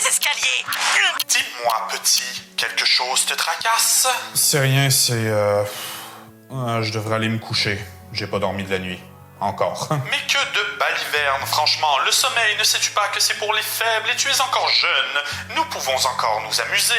les escaliers. Dis-moi, petit, quelque chose te tracasse? C'est rien, je devrais aller me coucher. J'ai pas dormi de la nuit. Encore. Mais que de baliverne, franchement. Le sommeil, ne sais-tu pas que c'est pour les faibles et tu es encore jeune? Nous pouvons encore nous amuser.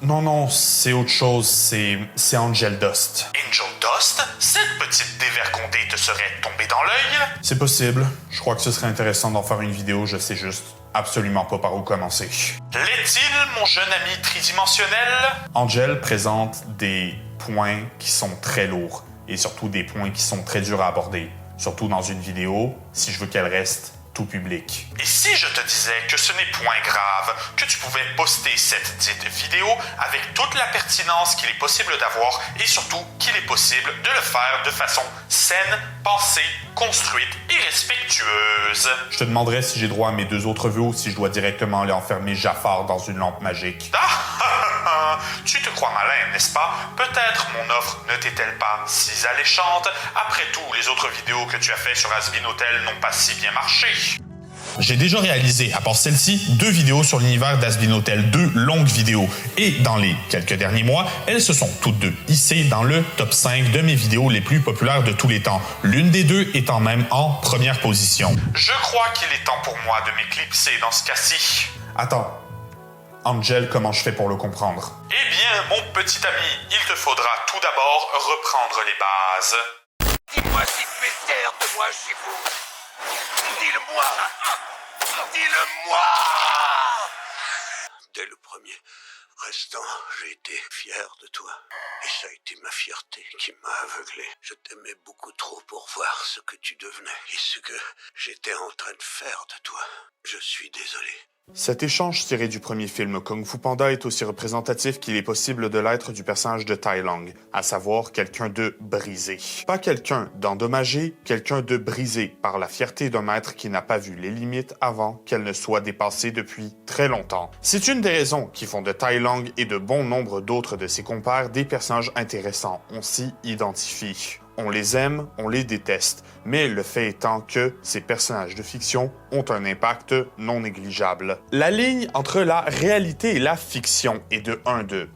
Non, c'est autre chose. C'est Angel Dust. Angel Dust? Cette petite dévergondée te serait tombée dans l'œil? C'est possible. Je crois que ce serait intéressant d'en faire une vidéo, je sais juste absolument pas par où commencer. L'est-il, mon jeune ami tridimensionnel? Angel présente des points qui sont très lourds et surtout des points qui sont très durs à aborder. Surtout dans une vidéo, si je veux qu'elle reste tout public. Et si je te disais que ce n'est point grave, que tu pouvais poster cette dite vidéo avec toute la pertinence qu'il est possible d'avoir et surtout qu'il est possible de le faire de façon saine, pensée, construite et respectueuse? Je te demanderais si j'ai droit à mes 2 autres vœux ou si je dois directement aller enfermer Jafar dans une lampe magique. Tu te crois malin, n'est-ce pas? Peut-être mon offre ne t'est-elle pas si alléchante. Après tout, les autres vidéos que tu as fait sur Has Been Hotel n'ont pas si bien marché. J'ai déjà réalisé, à part celle-ci, 2 vidéos sur l'univers d'Has Been Hotel, 2 longues vidéos. Et dans les quelques derniers mois, elles se sont toutes 2 hissées dans le top 5 de mes vidéos les plus populaires de tous les temps. L'une des 2 étant même en première position. Je crois qu'il est temps pour moi de m'éclipser dans ce cas-ci. Attends. Angel, comment je fais pour le comprendre? Eh bien, mon petit ami, il te faudra tout d'abord reprendre les bases. Dis-moi si tu es fier de moi chez vous. Dis-le-moi. Dis-le-moi. Dès le premier instant, j'ai été fier de toi. Et ça a été ma fierté qui m'a aveuglé. Je t'aimais beaucoup trop pour voir ce que tu devenais et ce que j'étais en train de faire de toi. Je suis désolé. Cet échange tiré du premier film Kung Fu Panda est aussi représentatif qu'il est possible de l'être du personnage de Tai Lung, à savoir quelqu'un de brisé. Pas quelqu'un d'endommagé, quelqu'un de brisé par la fierté d'un maître qui n'a pas vu les limites avant qu'elles ne soient dépassées depuis très longtemps. C'est une des raisons qui font de Tai Lung et de bon nombre d'autres de ses compères des personnages intéressants. On s'y identifie. On les aime, on les déteste, mais le fait étant que ces personnages de fiction ont un impact non négligeable. La ligne entre la réalité et la fiction est de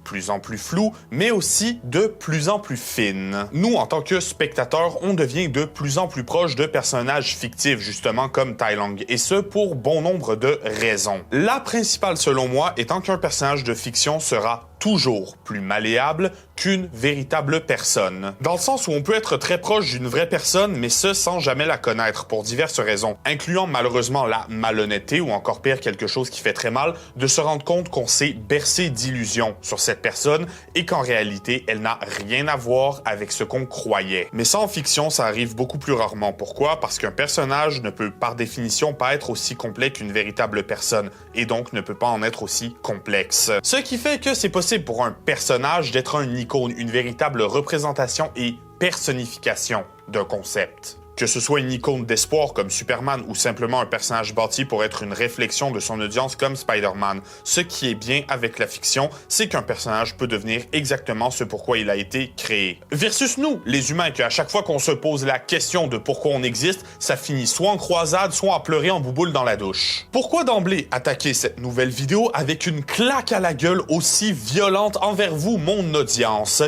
plus en plus floue, mais aussi de plus en plus fine. Nous, en tant que spectateurs, on devient de plus en plus proche de personnages fictifs, justement comme Tai Lung, et ce pour bon nombre de raisons. La principale, selon moi, étant qu'un personnage de fiction sera toujours plus malléable qu'une véritable personne. Dans le sens où on peut être très proche d'une vraie personne, mais ce sans jamais la connaître pour diverses raisons, incluant malheureusement la malhonnêteté ou encore pire quelque chose qui fait très mal, de se rendre compte qu'on s'est bercé d'illusions sur cette personne et qu'en réalité, elle n'a rien à voir avec ce qu'on croyait. Mais ça en fiction, ça arrive beaucoup plus rarement. Pourquoi? Parce qu'un personnage ne peut par définition pas être aussi complet qu'une véritable personne et donc ne peut pas en être aussi complexe. Ce qui fait que c'est possible pour un personnage d'être une icône, une véritable représentation et personnification d'un concept. Que ce soit une icône d'espoir comme Superman ou simplement un personnage bâti pour être une réflexion de son audience comme Spider-Man. Ce qui est bien avec la fiction, c'est qu'un personnage peut devenir exactement ce pourquoi il a été créé. Versus nous, les humains, qu'à chaque fois qu'on se pose la question de pourquoi on existe, ça finit soit en croisade, soit à pleurer en bouboule dans la douche. Pourquoi d'emblée attaquer cette nouvelle vidéo avec une claque à la gueule aussi violente envers vous, mon audience?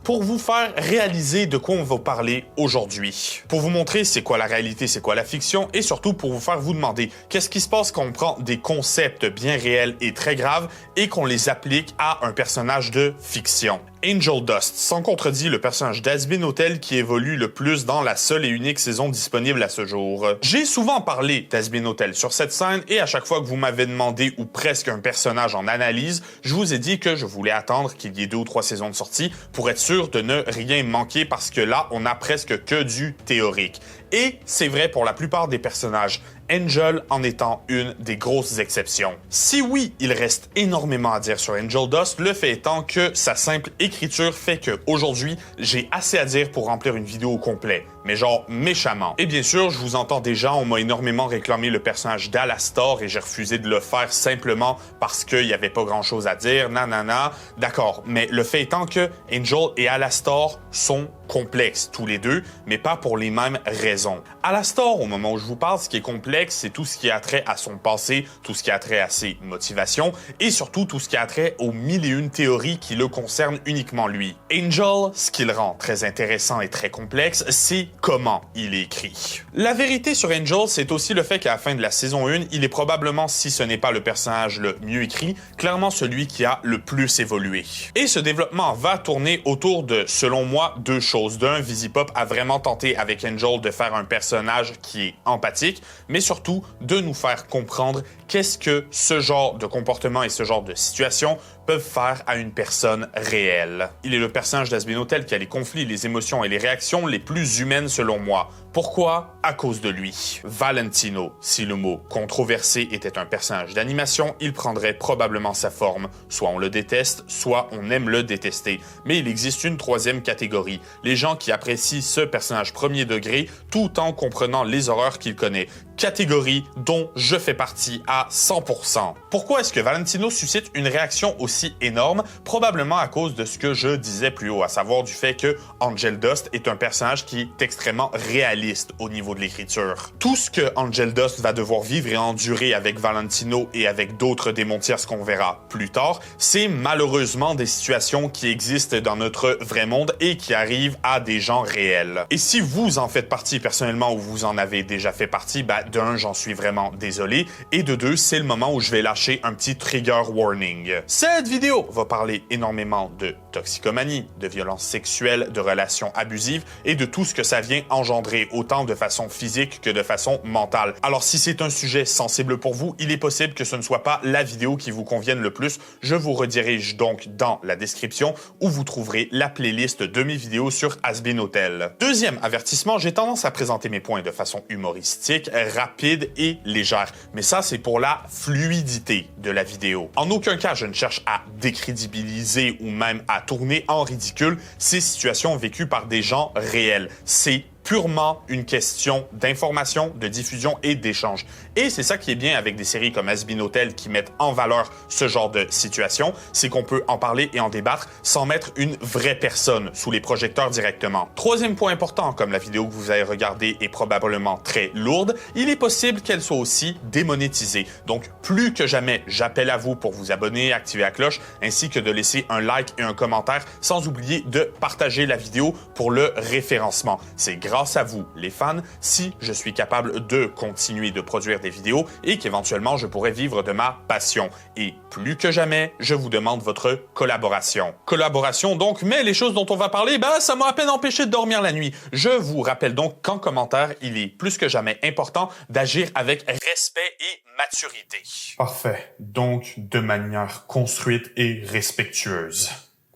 Pour vous faire réaliser de quoi on va parler aujourd'hui. Pour vous montrer c'est quoi la réalité, c'est quoi la fiction, et surtout pour vous faire vous demander qu'est-ce qui se passe quand on prend des concepts bien réels et très graves et qu'on les applique à un personnage de fiction. Angel Dust, sans contredit le personnage d'Has Been Hotel qui évolue le plus dans la seule et unique saison disponible à ce jour. J'ai souvent parlé d'Has Been Hotel sur cette scène et à chaque fois que vous m'avez demandé ou presque un personnage en analyse, je vous ai dit que je voulais attendre qu'il y ait 2 ou 3 saisons de sortie pour être sûr de ne rien manquer parce que là, on a presque que du théorique. Et c'est vrai pour la plupart des personnages, Angel en étant une des grosses exceptions. Si oui, il reste énormément à dire sur Angel Dust, le fait étant que sa simple écriture fait qu'aujourd'hui, j'ai assez à dire pour remplir une vidéo au complet. Mais genre méchamment. Et bien sûr, je vous entends déjà, on m'a énormément réclamé le personnage d'Alastor et j'ai refusé de le faire simplement parce qu'il n'y avait pas grand-chose à dire, nanana. D'accord, mais le fait étant que Angel et Alastor sont complexes tous les deux, mais pas pour les mêmes raisons. Alastor, au moment où je vous parle, ce qui est complexe, complexe, c'est tout ce qui a trait à son passé, tout ce qui a trait à ses motivations et surtout tout ce qui a trait aux 1001 théories qui le concernent uniquement lui. Angel, ce qui le rend très intéressant et très complexe, c'est comment il est écrit. La vérité sur Angel, c'est aussi le fait qu'à la fin de la saison 1, il est probablement, si ce n'est pas le personnage le mieux écrit, clairement celui qui a le plus évolué. Et ce développement va tourner autour de, selon moi, deux choses. D'un, Visipop a vraiment tenté avec Angel de faire un personnage qui est empathique, mais surtout de nous faire comprendre qu'est-ce que ce genre de comportement et ce genre de situation peuvent faire à une personne réelle. Il est le personnage d'Azbin qui a les conflits, les émotions et les réactions les plus humaines selon moi. Pourquoi? À cause de lui. Valentino, si le mot controversé était un personnage d'animation, il prendrait probablement sa forme. Soit on le déteste, soit on aime le détester. Mais il existe une troisième catégorie, les gens qui apprécient ce personnage premier degré tout en comprenant les horreurs qu'il connaît. Catégorie dont je fais partie à 100%. Pourquoi est-ce que Valentino suscite une réaction aussi énorme? Probablement à cause de ce que je disais plus haut, à savoir du fait que Angel Dust est un personnage qui est extrêmement réaliste au niveau de l'écriture. Tout ce que Angel Dust va devoir vivre et endurer avec Valentino et avec d'autres démons tierces qu'on verra plus tard, c'est malheureusement des situations qui existent dans notre vrai monde et qui arrivent à des gens réels. Et si vous en faites partie personnellement ou vous en avez déjà fait partie, d'un, j'en suis vraiment désolé, et de deux, c'est le moment où je vais lâcher un petit trigger warning. Cette vidéo va parler énormément de toxicomanie, de violences sexuelles, de relations abusives et de tout ce que ça vient engendrer, autant de façon physique que de façon mentale. Alors si c'est un sujet sensible pour vous, il est possible que ce ne soit pas la vidéo qui vous convienne le plus. Je vous redirige donc dans la description où vous trouverez la playlist de mes vidéos sur Hazbin Hotel. Deuxième avertissement, j'ai tendance à présenter mes points de façon humoristique, rapide et légère. Mais ça, c'est pour la fluidité de la vidéo. En aucun cas, je ne cherche à décrédibiliser ou même à tourner en ridicule ces situations vécues par des gens réels. C'est purement une question d'information, de diffusion et d'échange. Et c'est ça qui est bien avec des séries comme Hazbin Hotel qui mettent en valeur ce genre de situation, c'est qu'on peut en parler et en débattre sans mettre une vraie personne sous les projecteurs directement. Troisième point important, comme la vidéo que vous avez regardée est probablement très lourde, il est possible qu'elle soit aussi démonétisée. Donc plus que jamais, j'appelle à vous pour vous abonner, activer la cloche, ainsi que de laisser un like et un commentaire, sans oublier de partager la vidéo pour le référencement. C'est grâce à vous, les fans, si je suis capable de continuer de produire des vidéos et qu'éventuellement je pourrais vivre de ma passion. Et plus que jamais, je vous demande votre collaboration. Collaboration donc, mais les choses dont on va parler, ça m'a à peine empêché de dormir la nuit. Je vous rappelle donc qu'en commentaire, il est plus que jamais important d'agir avec respect et maturité. Parfait. Donc, de manière construite et respectueuse.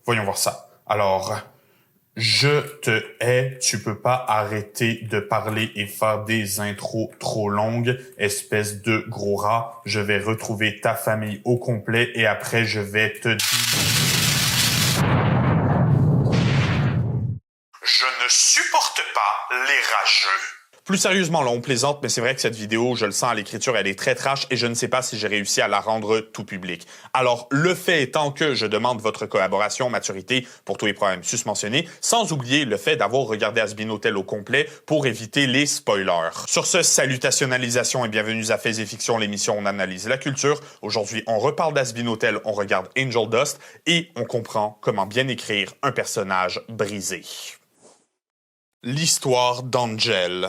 Voyons voir ça. Alors, je te hais, tu peux pas arrêter de parler et faire des intros trop longues, espèce de gros rat. Je vais retrouver ta famille au complet et après je vais te dire... Je ne supporte pas les rageux. Plus sérieusement, là, on plaisante, mais c'est vrai que cette vidéo, je le sens à l'écriture, elle est très trash et je ne sais pas si j'ai réussi à la rendre tout public. Alors, le fait étant que je demande votre collaboration, maturité pour tous les problèmes susmentionnés, sans oublier le fait d'avoir regardé Hazbin Hotel au complet pour éviter les spoilers. Sur ce, salutationalisation et bienvenue à Faits et Fiction, l'émission où on analyse la culture. Aujourd'hui, on reparle d'Hazbin Hotel, on regarde Angel Dust et on comprend comment bien écrire un personnage brisé. L'histoire d'Angel.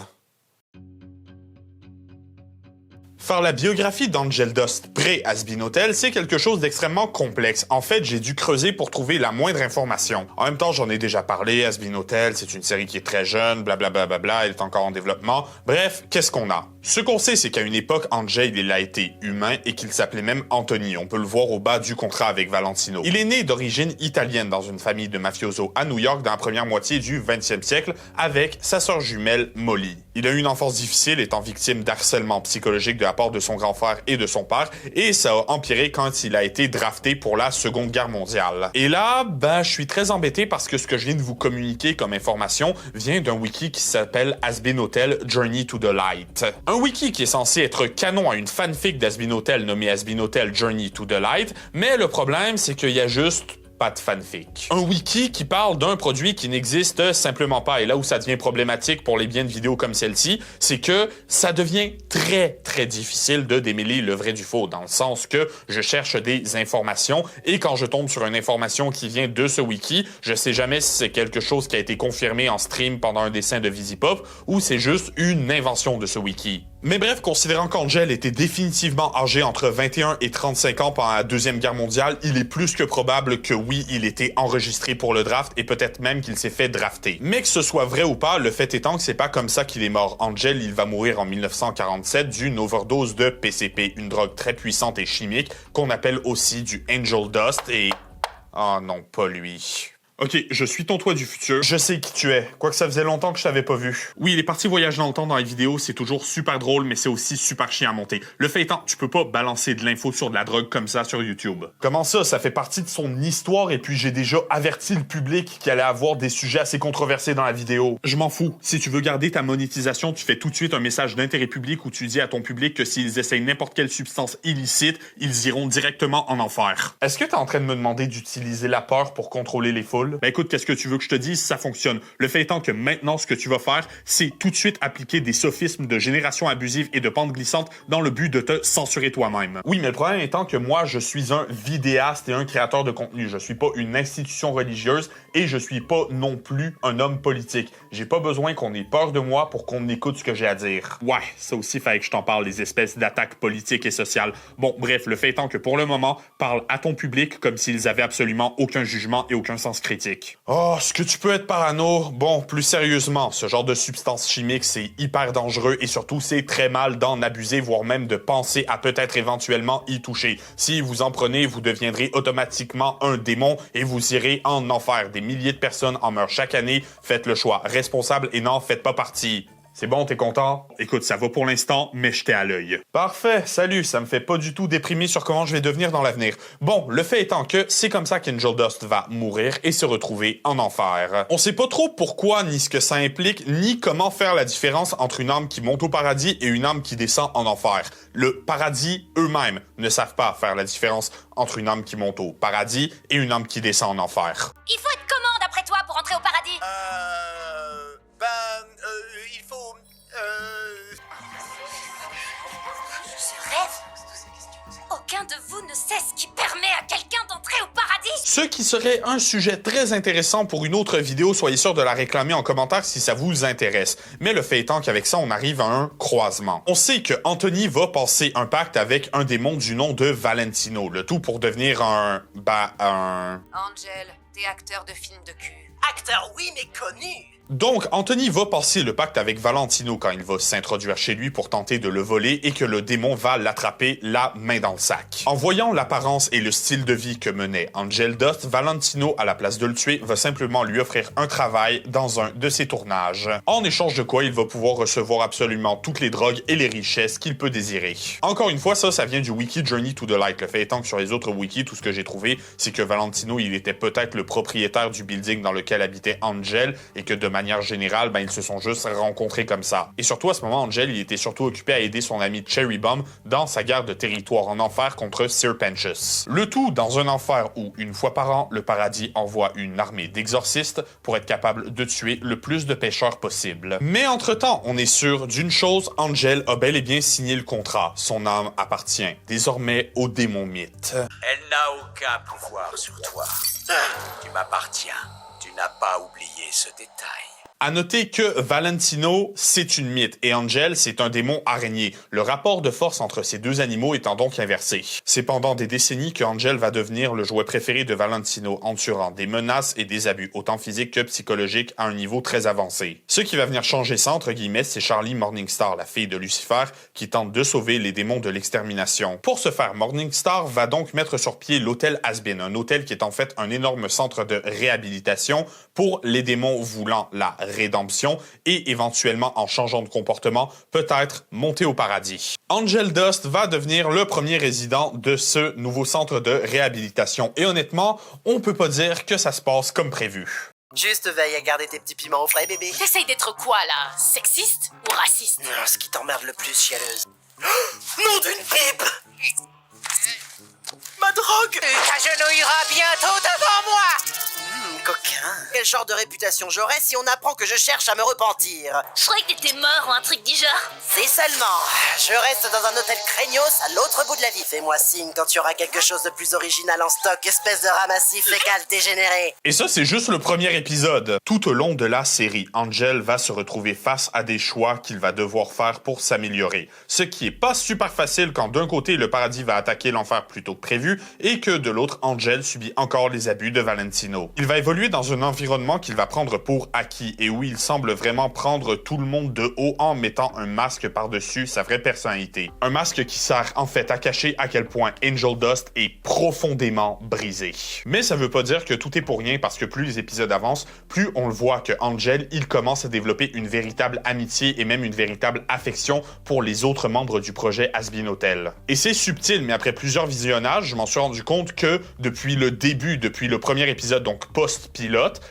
Faire la biographie d'Angel Dust pré-Hazbin Hotel, c'est quelque chose d'extrêmement complexe. En fait, j'ai dû creuser pour trouver la moindre information. En même temps, j'en ai déjà parlé, Hazbin Hotel, c'est une série qui est très jeune, blablabla, elle est encore en développement. Bref, qu'est-ce qu'on a? Ce qu'on sait, c'est qu'à une époque, Angel, il a été humain et qu'il s'appelait même Anthony. On peut le voir au bas du contrat avec Valentino. Il est né d'origine italienne dans une famille de mafiosos à New York dans la première moitié du 20e siècle avec sa sœur jumelle Molly. Il a eu une enfance difficile, étant victime d'harcèlement psychologique de la part de son grand frère et de son père, et ça a empiré quand il a été drafté pour la Seconde Guerre mondiale. Et là, je suis très embêté parce que ce que je viens de vous communiquer comme information vient d'un wiki qui s'appelle Hazbin Hotel Journey to the Light. Un wiki qui est censé être canon à une fanfic d'Hazbin Hotel nommée Hazbin Hotel Journey to the Light, mais le problème, c'est qu'il y a juste pas de fanfic. Un wiki qui parle d'un produit qui n'existe simplement pas. Et là où ça devient problématique pour les biens de vidéo comme celle-ci, c'est que ça devient très difficile de démêler le vrai du faux, dans le sens que je cherche des informations et quand je tombe sur une information qui vient de ce wiki, je sais jamais si c'est quelque chose qui a été confirmé en stream pendant un dessin de VisiPop ou c'est juste une invention de ce wiki. Mais bref, considérant qu'Angel était définitivement âgé entre 21 et 35 ans pendant la Deuxième Guerre mondiale, il est plus que probable que oui, il était enregistré pour le draft et peut-être même qu'il s'est fait drafter. Mais que ce soit vrai ou pas, le fait étant que c'est pas comme ça qu'il est mort. Angel, il va mourir en 1947 d'une overdose de PCP, une drogue très puissante et chimique qu'on appelle aussi du Angel Dust et... Oh non, pas lui. Ok, je suis ton toi du futur. Je sais qui tu es, quoique ça faisait longtemps que je t'avais pas vu. Oui, les parties voyage dans le temps dans les vidéos, c'est toujours super drôle, mais c'est aussi super chiant à monter. Le fait étant, tu peux pas balancer de l'info sur de la drogue comme ça sur YouTube. Comment ça? Ça fait partie de son histoire et puis j'ai déjà averti le public qu'il allait avoir des sujets assez controversés dans la vidéo. Je m'en fous. Si tu veux garder ta monétisation, tu fais tout de suite un message d'intérêt public où tu dis à ton public que s'ils essayent n'importe quelle substance illicite, ils iront directement en enfer. Est-ce que t'es en train de me demander d'utiliser la peur pour contrôler les foules? Ben écoute, qu'est-ce que tu veux que je te dise? Ça fonctionne. Le fait étant que maintenant, ce que tu vas faire, c'est tout de suite appliquer des sophismes de génération abusive et de pente glissante dans le but de te censurer toi-même. Oui, mais le problème étant que moi, je suis un vidéaste et un créateur de contenu. Je suis pas une institution religieuse et je suis pas non plus un homme politique. J'ai pas besoin qu'on ait peur de moi pour qu'on écoute ce que j'ai à dire. Ouais, ça aussi fallait que je t'en parle, les espèces d'attaques politiques et sociales. Bon, bref, le fait étant que pour le moment, parle à ton public comme s'ils avaient absolument aucun jugement et aucun sens critique. Oh, est-ce que tu peux être parano? Bon, plus sérieusement, ce genre de substance chimique, c'est hyper dangereux et surtout, c'est très mal d'en abuser, voire même de penser à peut-être éventuellement y toucher. Si vous en prenez, vous deviendrez automatiquement un démon et vous irez en enfer. Des milliers de personnes en meurent chaque année. Faites le choix responsable et n'en faites pas partie. C'est bon, t'es content? Écoute, ça va pour l'instant, mais j'étais à l'œil. Parfait, salut, ça me fait pas du tout déprimer sur comment je vais devenir dans l'avenir. Bon, le fait étant que c'est comme ça qu'Angel Dust va mourir et se retrouver en enfer. On sait pas trop pourquoi, ni ce que ça implique, ni comment faire la différence entre une âme qui monte au paradis et une âme qui descend en enfer. Le paradis eux-mêmes ne savent pas faire la différence entre une âme qui monte au paradis et une âme qui descend en enfer. Il faut être comment d'après toi pour entrer au paradis? Il faut... Je rêve. Aucun de vous ne sait ce qui permet à quelqu'un d'entrer au paradis. Ce qui serait un sujet très intéressant pour une autre vidéo, soyez sûr de la réclamer en commentaire si ça vous intéresse. Mais le fait étant qu'avec ça, on arrive à un croisement. On sait que Anthony va passer un pacte avec un démon du nom de Valentino, le tout pour devenir un... Angel, t'es acteur de film de cul. Acteur, oui, mais connu. Donc, Anthony va passer le pacte avec Valentino quand il va s'introduire chez lui pour tenter de le voler et que le démon va l'attraper la main dans le sac. En voyant l'apparence et le style de vie que menait Angel Dust, Valentino, à la place de le tuer, va simplement lui offrir un travail dans un de ses tournages. En échange de quoi, il va pouvoir recevoir absolument toutes les drogues et les richesses qu'il peut désirer. Encore une fois, ça vient du wiki Journey to the Light. Le fait étant que sur les autres wikis, tout ce que j'ai trouvé, c'est que Valentino, il était peut-être le propriétaire du building dans lequel habitait Angel et que de manière générale, ils se sont juste rencontrés comme ça. Et surtout, à ce moment, Angel, il était surtout occupé à aider son ami Cherry Bomb dans sa guerre de territoire en enfer contre Sir Pentious. Le tout dans un enfer où, une fois par an, le paradis envoie une armée d'exorcistes pour être capable de tuer le plus de pécheurs possible. Mais entre-temps, on est sûr d'une chose, Angel a bel et bien signé le contrat. Son âme appartient désormais au démon mythe. Elle n'a aucun pouvoir sur toi. Tu m'appartiens. Tu n'as pas oublié ce détail. À noter que Valentino, c'est une mythe et Angel, c'est un démon araignée. Le rapport de force entre ces deux animaux étant donc inversé. C'est pendant des décennies que Angel va devenir le jouet préféré de Valentino, endurant des menaces et des abus, autant physiques que psychologiques, à un niveau très avancé. Ce qui va venir changer ça, entre guillemets, c'est Charlie Morningstar, la fille de Lucifer, qui tente de sauver les démons de l'extermination. Pour ce faire, Morningstar va donc mettre sur pied l'hôtel Has-Been, un hôtel qui est en fait un énorme centre de réhabilitation pour les démons voulant la rédemption et éventuellement, en changeant de comportement, peut-être monter au paradis. Angel Dust va devenir le premier résident de ce nouveau centre de réhabilitation et honnêtement, on peut pas dire que ça se passe comme prévu. Juste veille à garder tes petits piments au frais, bébé. T'essayes d'être quoi, là? Sexiste ou raciste? Non, ce qui t'emmerde le plus, chialeuse. Nom d'une pipe! Ma drogue! Tu t'agenouilleras bientôt devant moi! Coquin. Quel genre de réputation j'aurais si on apprend que je cherche à me repentir? Je croyais que t'étais mort ou un truc du genre. Si seulement. Je reste dans un hôtel craignos à l'autre bout de la vie. Fais-moi signe quand tu auras quelque chose de plus original en stock, espèce de ramassif fécal dégénéré. Et ça, c'est juste le premier épisode. Tout au long de la série, Angel va se retrouver face à des choix qu'il va devoir faire pour s'améliorer. Ce qui est pas super facile quand d'un côté, le paradis va attaquer l'enfer plus tôt que prévu et que de l'autre, Angel subit encore les abus de Valentino. Il va évoluer dans un environnement qu'il va prendre pour acquis et où il semble vraiment prendre tout le monde de haut en mettant un masque par-dessus sa vraie personnalité. Un masque qui sert en fait à cacher à quel point Angel Dust est profondément brisé. Mais ça veut pas dire que tout est pour rien parce que plus les épisodes avancent, plus on le voit que Angel, il commence à développer une véritable amitié et même une véritable affection pour les autres membres du projet Hazbin Hotel. Et c'est subtil, mais après plusieurs visionnages, je m'en suis rendu compte que depuis le début, depuis le premier épisode, donc post-pilote,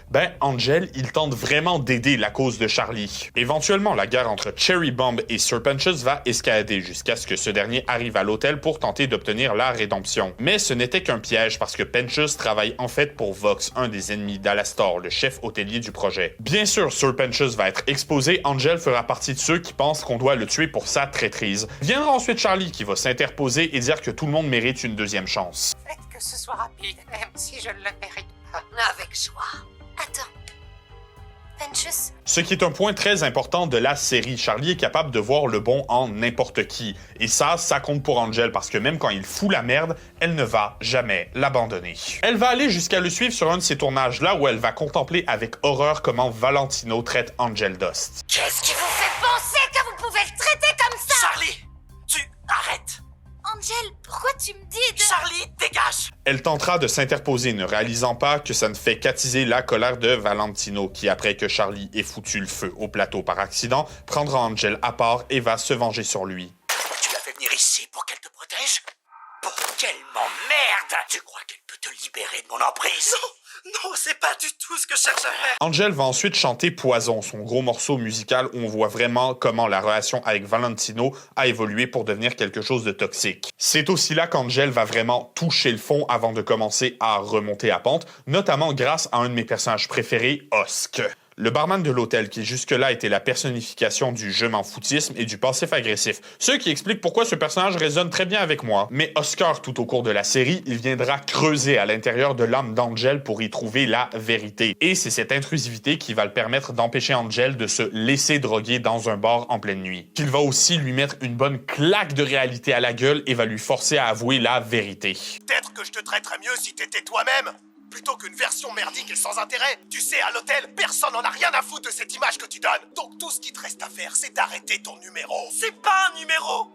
Angel, il tente vraiment d'aider la cause de Charlie. Éventuellement, la guerre entre Cherry Bomb et Sir Pentious va escalader jusqu'à ce que ce dernier arrive à l'hôtel pour tenter d'obtenir la rédemption. Mais ce n'était qu'un piège parce que Pentious travaille en fait pour Vox, un des ennemis d'Alastor, le chef hôtelier du projet. Bien sûr, Sir Pentious va être exposé, Angel fera partie de ceux qui pensent qu'on doit le tuer pour sa traîtrise. Viendra ensuite Charlie qui va s'interposer et dire que tout le monde mérite une deuxième chance. Faites que ce soit rapide, même si je ne le mérite pas. Avec joie. Attends. Pentious? Ce qui est un point très important de la série. Charlie est capable de voir le bon en n'importe qui. Et ça compte pour Angel parce que même quand il fout la merde, elle ne va jamais l'abandonner. Elle va aller jusqu'à le suivre sur un de ces tournages là où elle va contempler avec horreur comment Valentino traite Angel Dust. Qu'est-ce qui vous fait penser que vous pouvez le traiter comme ça? Charlie! Tu arrêtes! Angel, pourquoi tu me dis de... Charlie, dégage! Elle tentera de s'interposer, ne réalisant pas que ça ne fait qu'attiser la colère de Valentino, qui, après que Charlie ait foutu le feu au plateau par accident, prendra Angel à part et va se venger sur lui. Tu l'as fait venir ici pour qu'elle te protège? Pour qu'elle m'emmerde! Tu crois qu'elle peut te libérer de mon emprise? Non, c'est pas du tout ce que je cherche à faire! Angel va ensuite chanter Poison, son gros morceau musical où on voit vraiment comment la relation avec Valentino a évolué pour devenir quelque chose de toxique. C'est aussi là qu'Angel va vraiment toucher le fond avant de commencer à remonter à pente, notamment grâce à un de mes personnages préférés, Osk. Le barman de l'hôtel, qui jusque-là était la personnification du je m'en foutisme et du passif agressif. Ce qui explique pourquoi ce personnage résonne très bien avec moi. Mais Oscar, tout au cours de la série, il viendra creuser à l'intérieur de l'âme d'Angel pour y trouver la vérité. Et c'est cette intrusivité qui va le permettre d'empêcher Angel de se laisser droguer dans un bar en pleine nuit. Qu'il va aussi lui mettre une bonne claque de réalité à la gueule et va lui forcer à avouer la vérité. Peut-être que je te traiterais mieux si t'étais toi-même! Plutôt qu'une version merdique et sans intérêt. Tu sais, à l'hôtel, personne n'en a rien à foutre de cette image que tu donnes. Donc tout ce qui te reste à faire, c'est d'arrêter ton numéro. C'est pas un numéro!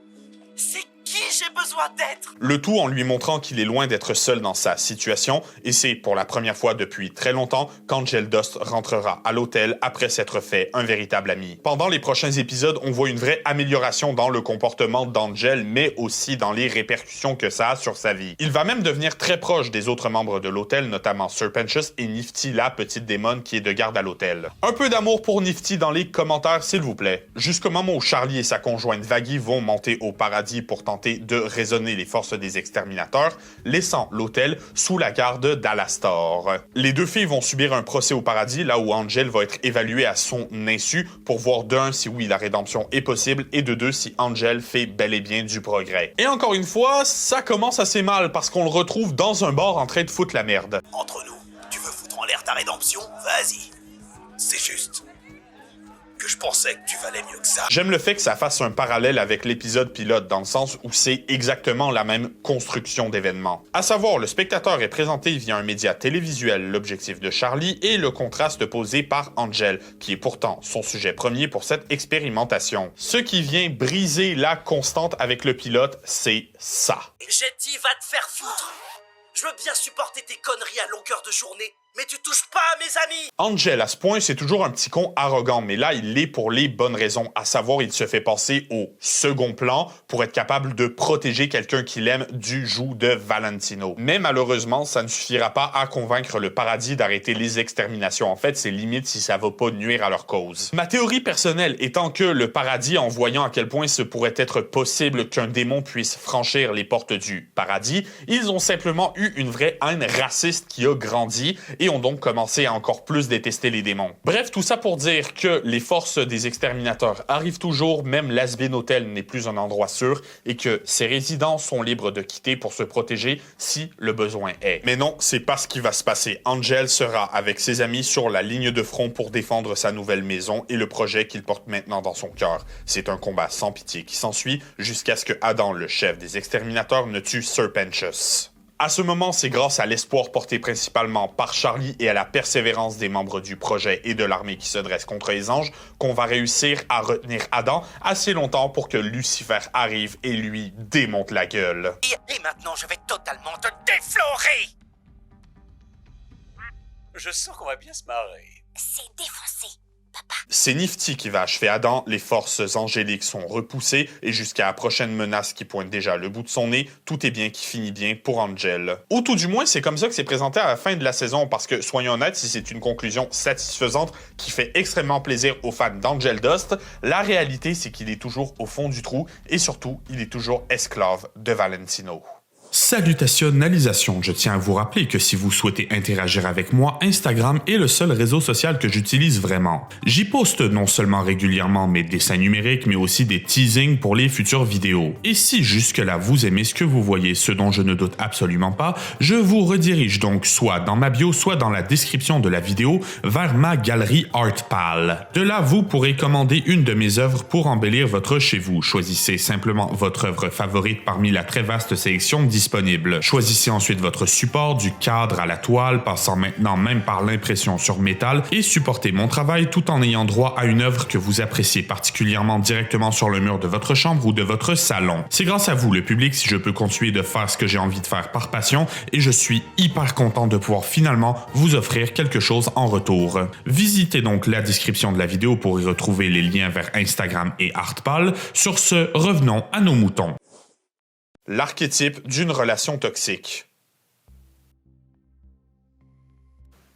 C'est qui j'ai besoin d'être? Le tout en lui montrant qu'il est loin d'être seul dans sa situation, et c'est pour la première fois depuis très longtemps qu'Angel Dust rentrera à l'hôtel après s'être fait un véritable ami. Pendant les prochains épisodes, on voit une vraie amélioration dans le comportement d'Angel, mais aussi dans les répercussions que ça a sur sa vie. Il va même devenir très proche des autres membres de l'hôtel, notamment Sir Pentious et Nifty, la petite démon qui est de garde à l'hôtel. Un peu d'amour pour Nifty dans les commentaires, s'il vous plaît. Jusqu'au moment où Charlie et sa conjointe Vaggie vont monter au paradis pour tenter de raisonner les forces des exterminateurs, laissant l'hôtel sous la garde d'Alastor. Les deux filles vont subir un procès au paradis, là où Angel va être évalué à son insu pour voir d'un si oui la rédemption est possible et de deux si Angel fait bel et bien du progrès. Et encore une fois, ça commence assez mal parce qu'on le retrouve dans un bar en train de foutre la merde. Entre nous, tu veux foutre en l'air ta rédemption? Vas-y. C'est juste que je pensais que tu valais mieux que ça. J'aime le fait que ça fasse un parallèle avec l'épisode pilote dans le sens où c'est exactement la même construction d'événements. À savoir, le spectateur est présenté via un média télévisuel, l'objectif de Charlie, et le contraste posé par Angel, qui est pourtant son sujet premier pour cette expérimentation. Ce qui vient briser la constante avec le pilote, c'est ça. J'ai dit va te faire foutre. Je veux bien supporter tes conneries à longueur de journée, Mais tu touches pas à mes amis! Angel, à ce point, c'est toujours un petit con arrogant, mais là, il l'est pour les bonnes raisons, à savoir, il se fait passer au second plan pour être capable de protéger quelqu'un qu'il aime du joug de Valentino. Mais malheureusement, ça ne suffira pas à convaincre le paradis d'arrêter les exterminations. En fait, c'est limite si ça va pas nuire à leur cause. Ma théorie personnelle étant que le paradis, en voyant à quel point ce pourrait être possible qu'un démon puisse franchir les portes du paradis, ils ont simplement eu une vraie haine raciste qui a grandi et ont donc commencé à encore plus détester les démons. Bref, tout ça pour dire que les forces des exterminateurs arrivent toujours, même l'Asbin Hotel n'est plus un endroit sûr et que ses résidents sont libres de quitter pour se protéger si le besoin est. Mais non, c'est pas ce qui va se passer. Angel sera avec ses amis sur la ligne de front pour défendre sa nouvelle maison et le projet qu'il porte maintenant dans son cœur. C'est un combat sans pitié qui s'ensuit jusqu'à ce que Adam, le chef des exterminateurs, ne tue Serpentius. À ce moment, c'est grâce à l'espoir porté principalement par Charlie et à la persévérance des membres du projet et de l'armée qui se dresse contre les anges qu'on va réussir à retenir Adam assez longtemps pour que Lucifer arrive et lui démonte la gueule. Et maintenant, je vais totalement te déflorer! Je sens qu'on va bien se marrer. C'est défoncé. C'est Nifty qui va achever Adam, les forces angéliques sont repoussées et jusqu'à la prochaine menace qui pointe déjà le bout de son nez, tout est bien qui finit bien pour Angel. Ou tout du moins, c'est comme ça que c'est présenté à la fin de la saison parce que, soyons honnêtes, si c'est une conclusion satisfaisante qui fait extrêmement plaisir aux fans d'Angel Dust, la réalité c'est qu'il est toujours au fond du trou et surtout, il est toujours esclave de Valentino. Salutationalisation, je tiens à vous rappeler que si vous souhaitez interagir avec moi, Instagram est le seul réseau social que j'utilise vraiment. J'y poste non seulement régulièrement mes dessins numériques, mais aussi des teasings pour les futures vidéos. Et si jusque-là vous aimez ce que vous voyez, ce dont je ne doute absolument pas, je vous redirige donc soit dans ma bio, soit dans la description de la vidéo vers ma galerie Artpal. De là, vous pourrez commander une de mes œuvres pour embellir votre chez vous. Choisissez simplement votre œuvre favorite parmi la très vaste sélection disponible. Choisissez ensuite votre support, du cadre à la toile, passant maintenant même par l'impression sur métal, et supportez mon travail tout en ayant droit à une œuvre que vous appréciez particulièrement directement sur le mur de votre chambre ou de votre salon. C'est grâce à vous, le public, si je peux continuer de faire ce que j'ai envie de faire par passion, et je suis hyper content de pouvoir finalement vous offrir quelque chose en retour. Visitez donc la description de la vidéo pour y retrouver les liens vers Instagram et Artpal. Sur ce, revenons à nos moutons. L'archétype d'une relation toxique.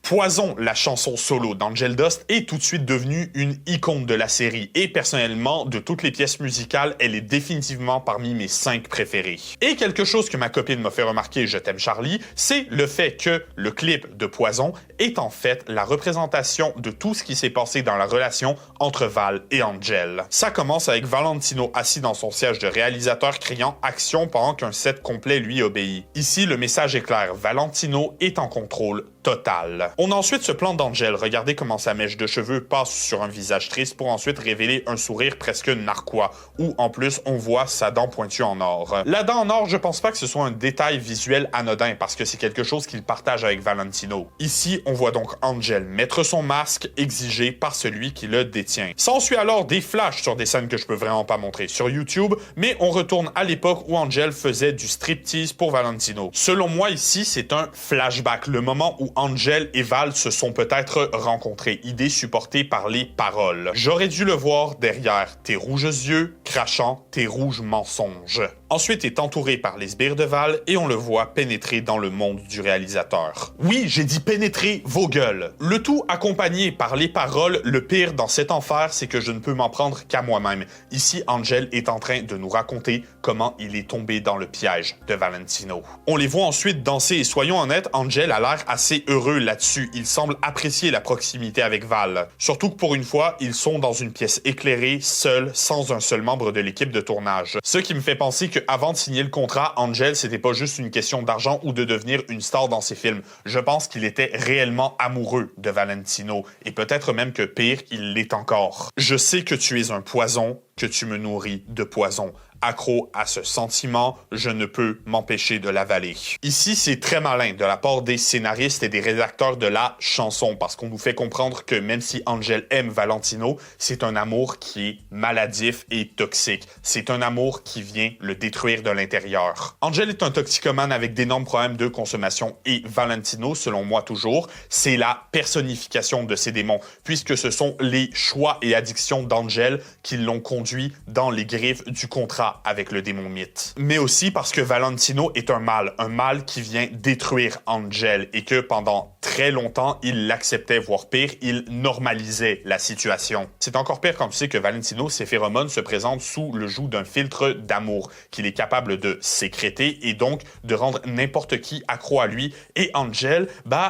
Poison, la chanson solo d'Angel Dust, est tout de suite devenue une icône de la série et personnellement, de toutes les pièces musicales, elle est définitivement parmi mes 5 préférées. Et quelque chose que ma copine m'a fait remarquer, je t'aime Charlie, c'est le fait que le clip de Poison est en fait la représentation de tout ce qui s'est passé dans la relation entre Val et Angel. Ça commence avec Valentino assis dans son siège de réalisateur criant « Action » pendant qu'un set complet lui obéit. Ici, le message est clair, Valentino est en contrôle total. On a ensuite ce plan d'Angel, regardez comment sa mèche de cheveux passe sur un visage triste pour ensuite révéler un sourire presque narquois, où en plus on voit sa dent pointue en or. La dent en or, je pense pas que ce soit un détail visuel anodin parce que c'est quelque chose qu'il partage avec Valentino. Ici, on voit donc Angel mettre son masque exigé par celui qui le détient. S'ensuit alors des flashs sur des scènes que je peux vraiment pas montrer sur YouTube, mais on retourne à l'époque où Angel faisait du striptease pour Valentino. Selon moi ici, c'est un flashback, le moment où Angel et Val se sont peut-être rencontrés, idée supportée par les paroles. J'aurais dû le voir derrière tes rouges yeux, crachant tes rouges mensonges. Ensuite est entouré par les sbires de Val et on le voit pénétrer dans le monde du réalisateur. Oui, j'ai dit pénétrer vos gueules. Le tout accompagné par les paroles, le pire dans cet enfer, c'est que je ne peux m'en prendre qu'à moi-même. Ici, Angel est en train de nous raconter comment il est tombé dans le piège de Valentino. On les voit ensuite danser et soyons honnêtes, Angel a l'air assez heureux là-dessus. Il semble apprécier la proximité avec Val. Surtout que pour une fois, ils sont dans une pièce éclairée, seuls, sans un seul membre de l'équipe de tournage. Ce qui me fait penser que avant de signer le contrat, Angel, c'était pas juste une question d'argent ou de devenir une star dans ses films. Je pense qu'il était réellement amoureux de Valentino et peut-être même que pire, il l'est encore. Je sais que tu es un poison, que tu me nourris de poison. Accro à ce sentiment, je ne peux m'empêcher de l'avaler. Ici, c'est très malin de la part des scénaristes et des rédacteurs de la chanson, parce qu'on nous fait comprendre que même si Angel aime Valentino, c'est un amour qui est maladif et toxique. C'est un amour qui vient le détruire de l'intérieur. Angel est un toxicomane avec d'énormes problèmes de consommation et Valentino, selon moi toujours, c'est la personnification de ces démons, puisque ce sont les choix et addictions d'Angel qui l'ont conduit dans les griffes du contrat avec le démon mythe. Mais aussi parce que Valentino est un mal qui vient détruire Angel et que pendant très longtemps, il l'acceptait, voire pire, il normalisait la situation. C'est encore pire quand tu sais que Valentino, ses phéromones se présentent sous le joug d'un filtre d'amour qu'il est capable de sécréter et donc de rendre n'importe qui accro à lui. Et Angel,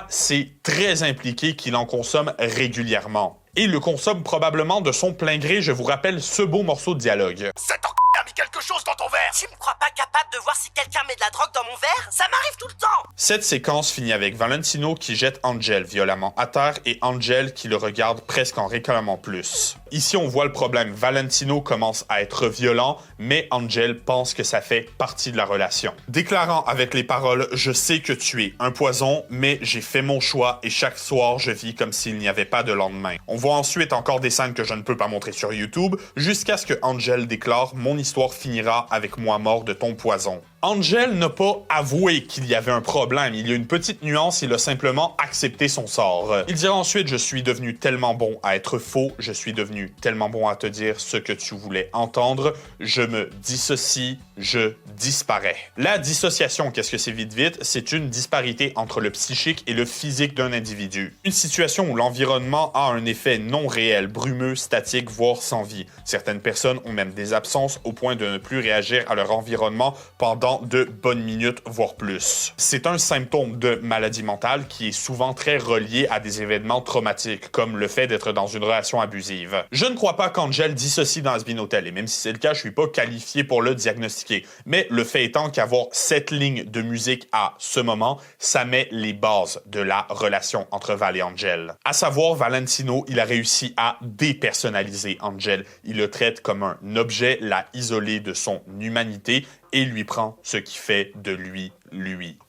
c'est très impliqué qu'il en consomme régulièrement. Et le consomme probablement de son plein gré, je vous rappelle ce beau morceau de dialogue. Cet a mis quelque chose dans ton verre. Tu me crois pas capable de voir si quelqu'un met de la drogue dans mon verre? Ça m'arrive tout le temps! Cette séquence finit avec Valentino qui jette Angel violemment à terre et Angel qui le regarde presque en réclamant plus. Ici, on voit le problème. Valentino commence à être violent, mais Angel pense que ça fait partie de la relation. Déclarant avec les paroles « Je sais que tu es un poison, mais j'ai fait mon choix et chaque soir, je vis comme s'il n'y avait pas de lendemain. » On voit ensuite encore des scènes que je ne peux pas montrer sur YouTube, jusqu'à ce que Angel déclare « Mon histoire finira avec moi mort de ton poison ». Angel n'a pas avoué qu'il y avait un problème. Il y a une petite nuance, il a simplement accepté son sort. Il dira ensuite « Je suis devenu tellement bon à être faux, je suis devenu tellement bon à te dire ce que tu voulais entendre, je me dissocie, je disparais. » La dissociation, qu'est-ce que c'est vite? C'est une disparité entre le psychique et le physique d'un individu. Une situation où l'environnement a un effet non réel, brumeux, statique, voire sans vie. Certaines personnes ont même des absences au point de ne plus réagir à leur environnement pendant de bonnes minutes, voire plus. C'est un symptôme de maladie mentale qui est souvent très relié à des événements traumatiques, comme le fait d'être dans une relation abusive. Je ne crois pas qu'Angel dissocie dans Has-Been Hotel, et même si c'est le cas, je suis pas qualifié pour le diagnostiquer. Mais le fait étant qu'avoir cette ligne de musique à ce moment, ça met les bases de la relation entre Val et Angel. À savoir, Valentino, il a réussi à dépersonnaliser Angel. Il le traite comme un objet, l'a isolé de son humanité, et lui prend ce qui fait de lui.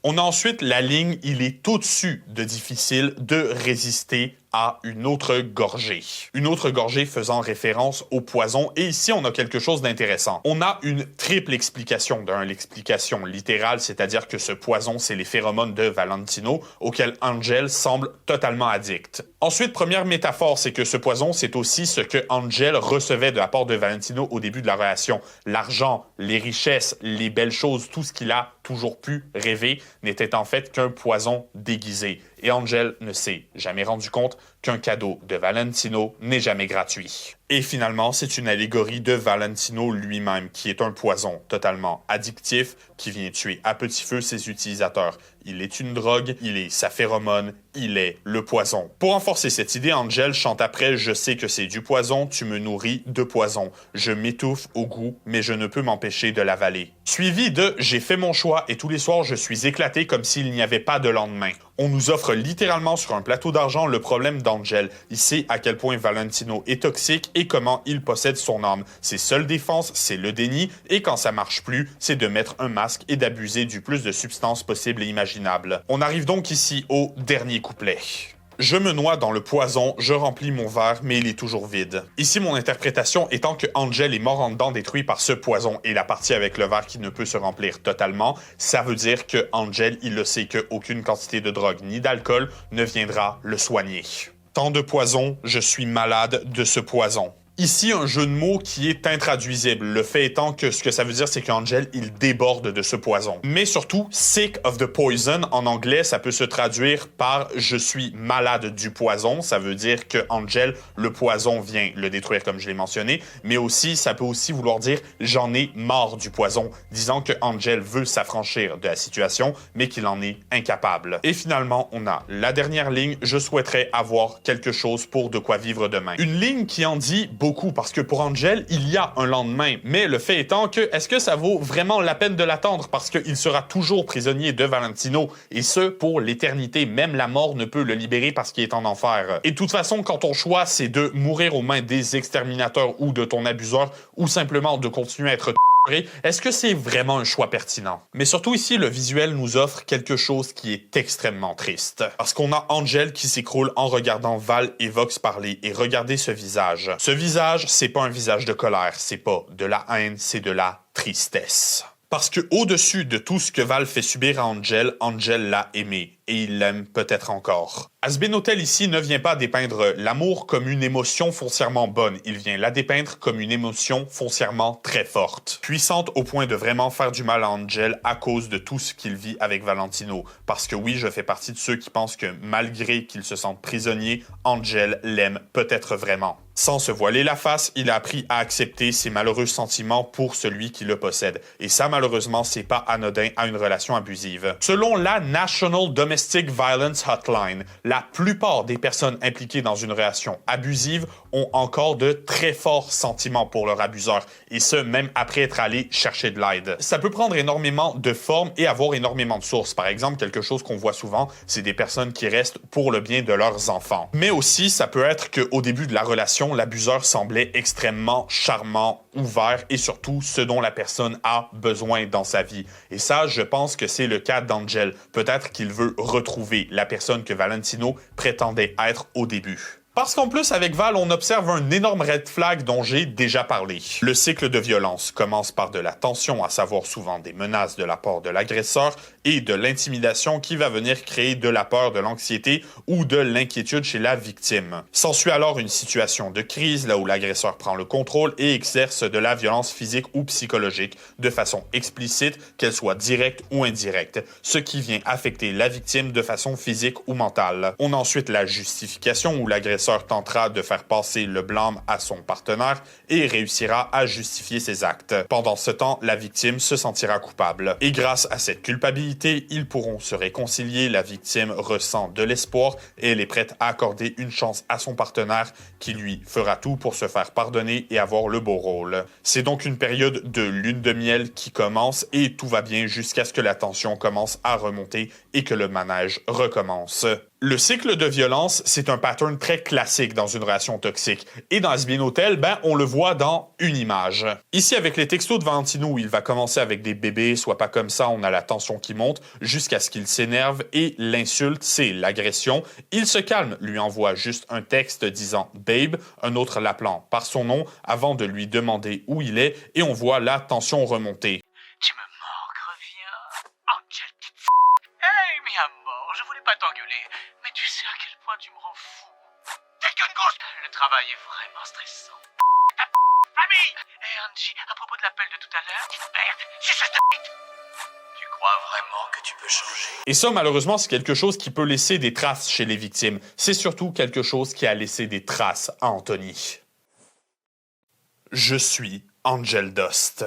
On a ensuite la ligne « Il est au-dessus de difficile de résister à une autre gorgée ». Une autre gorgée faisant référence au poison. Et ici, on a quelque chose d'intéressant. On a une triple explication. L'explication littérale, c'est-à-dire que ce poison, c'est les phéromones de Valentino, auquel Angel semble totalement addict. Ensuite, première métaphore, c'est que ce poison, c'est aussi ce que Angel recevait de la part de Valentino au début de la relation. L'argent, les richesses, les belles choses, tout ce qu'il a toujours pu rêver n'était en fait qu'un poison déguisé. Et Angel ne s'est jamais rendu compte qu'un cadeau de Valentino n'est jamais gratuit. Et finalement, c'est une allégorie de Valentino lui-même, qui est un poison totalement addictif, qui vient tuer à petit feu ses utilisateurs. Il est une drogue, il est sa phéromone, il est le poison. Pour renforcer cette idée, Angel chante après « Je sais que c'est du poison, tu me nourris de poison. Je m'étouffe au goût, mais je ne peux m'empêcher de l'avaler. » Suivi de « J'ai fait mon choix et tous les soirs je suis éclaté comme s'il n'y avait pas de lendemain. » On nous offre littéralement sur un plateau d'argent le problème d'Angel. Il sait à quel point Valentino est toxique et comment il possède son âme. Ses seules défenses, c'est le déni, et quand ça marche plus, c'est de mettre un masque et d'abuser du plus de substances possibles et imaginables. On arrive donc ici au dernier couplet. Je me noie dans le poison, je remplis mon verre, mais il est toujours vide. Ici, mon interprétation étant que Angel est mort en dedans détruit par ce poison et la partie avec le verre qui ne peut se remplir totalement, ça veut dire que Angel, il le sait qu'aucune quantité de drogue ni d'alcool ne viendra le soigner. Tant de poison, je suis malade de ce poison. Ici, un jeu de mots qui est intraduisible. Le fait étant que ce que ça veut dire, c'est qu'Angel, il déborde de ce poison. Mais surtout, sick of the poison, en anglais, ça peut se traduire par « je suis malade du poison ». Ça veut dire que Angel, le poison vient le détruire, comme je l'ai mentionné. Mais aussi, ça peut aussi vouloir dire « j'en ai marre du poison », disant que Angel veut s'affranchir de la situation, mais qu'il en est incapable. Et finalement, on a la dernière ligne « je souhaiterais avoir quelque chose pour de quoi vivre demain ». Une ligne qui en dit beaucoup parce que pour Angel, il y a un lendemain. Mais le fait étant que, est-ce que ça vaut vraiment la peine de l'attendre parce qu'il sera toujours prisonnier de Valentino et ce, pour l'éternité. Même la mort ne peut le libérer parce qu'il est en enfer. Et de toute façon, quand ton choix, c'est de mourir aux mains des exterminateurs ou de ton abuseur ou simplement de continuer à être est-ce que c'est vraiment un choix pertinent? Mais surtout ici, le visuel nous offre quelque chose qui est extrêmement triste. Parce qu'on a Angel qui s'écroule en regardant Val et Vox parler, et regardez ce visage. Ce visage, c'est pas un visage de colère, c'est pas de la haine, c'est de la tristesse. Parce que au-dessus de tout ce que Val fait subir à Angel, Angel l'a aimé, et il l'aime peut-être encore. Hazbin Hotel ici ne vient pas dépeindre l'amour comme une émotion foncièrement bonne, il vient la dépeindre comme une émotion foncièrement très forte, puissante au point de vraiment faire du mal à Angel à cause de tout ce qu'il vit avec Valentino. Parce que oui, je fais partie de ceux qui pensent que malgré qu'il se sente prisonnier, Angel l'aime peut-être vraiment. Sans se voiler la face, il a appris à accepter ses malheureux sentiments pour celui qui le possède. Et ça, malheureusement, c'est pas anodin à une relation abusive. Selon la National Domestic Violence Hotline, la plupart des personnes impliquées dans une relation abusive ont encore de très forts sentiments pour leur abuseur, et ce, même après être allé chercher de l'aide. Ça peut prendre énormément de formes et avoir énormément de sources. Par exemple, quelque chose qu'on voit souvent, c'est des personnes qui restent pour le bien de leurs enfants. Mais aussi, ça peut être qu'au début de la relation, l'abuseur semblait extrêmement charmant, ouvert et surtout ce dont la personne a besoin dans sa vie. Et ça, je pense que c'est le cas d'Angel. Peut-être qu'il veut retrouver la personne que Valentino prétendait être au début. Parce qu'en plus, avec Val, on observe un énorme red flag dont j'ai déjà parlé. Le cycle de violence commence par de la tension, à savoir souvent des menaces de la part de l'agresseur, et de l'intimidation qui va venir créer de la peur, de l'anxiété ou de l'inquiétude chez la victime. S'ensuit alors une situation de crise, là où l'agresseur prend le contrôle et exerce de la violence physique ou psychologique, de façon explicite, qu'elle soit directe ou indirecte, ce qui vient affecter la victime de façon physique ou mentale. On a ensuite la justification, où l'agresseur tentera de faire passer le blâme à son partenaire et réussira à justifier ses actes. Pendant ce temps, la victime se sentira coupable. Et grâce à cette culpabilité, ils pourront se réconcilier, la victime ressent de l'espoir et elle est prête à accorder une chance à son partenaire qui lui fera tout pour se faire pardonner et avoir le beau rôle. C'est donc une période de lune de miel qui commence et tout va bien jusqu'à ce que la tension commence à remonter et que le manège recommence. Le cycle de violence, c'est un pattern très classique dans une relation toxique. Et dans Hazbin Hotel, on le voit dans une image. Ici, avec les textos de Valentino, il va commencer avec des bébés, sois pas comme ça, on a la tension qui monte, jusqu'à ce qu'il s'énerve et l'insulte, c'est l'agression. Il se calme, lui envoie juste un texte disant « babe », un autre l'appelant par son nom, avant de lui demander où il est, et on voit la tension remonter. Tu me manques, reviens. Angel, petite Hey, mi amor, je voulais pas t'engueuler, mais tu sais à quel point tu me rends fou. T'es qu'une gousse. Le travail est vraiment stressant. Ta famille. Et Angie, à propos de l'appel de tout à l'heure, petite merde, suceuse de bite. Tu crois vraiment que tu peux changer? Et ça, malheureusement, c'est quelque chose qui peut laisser des traces chez les victimes. C'est surtout quelque chose qui a laissé des traces à Anthony. Je suis Angel Dust.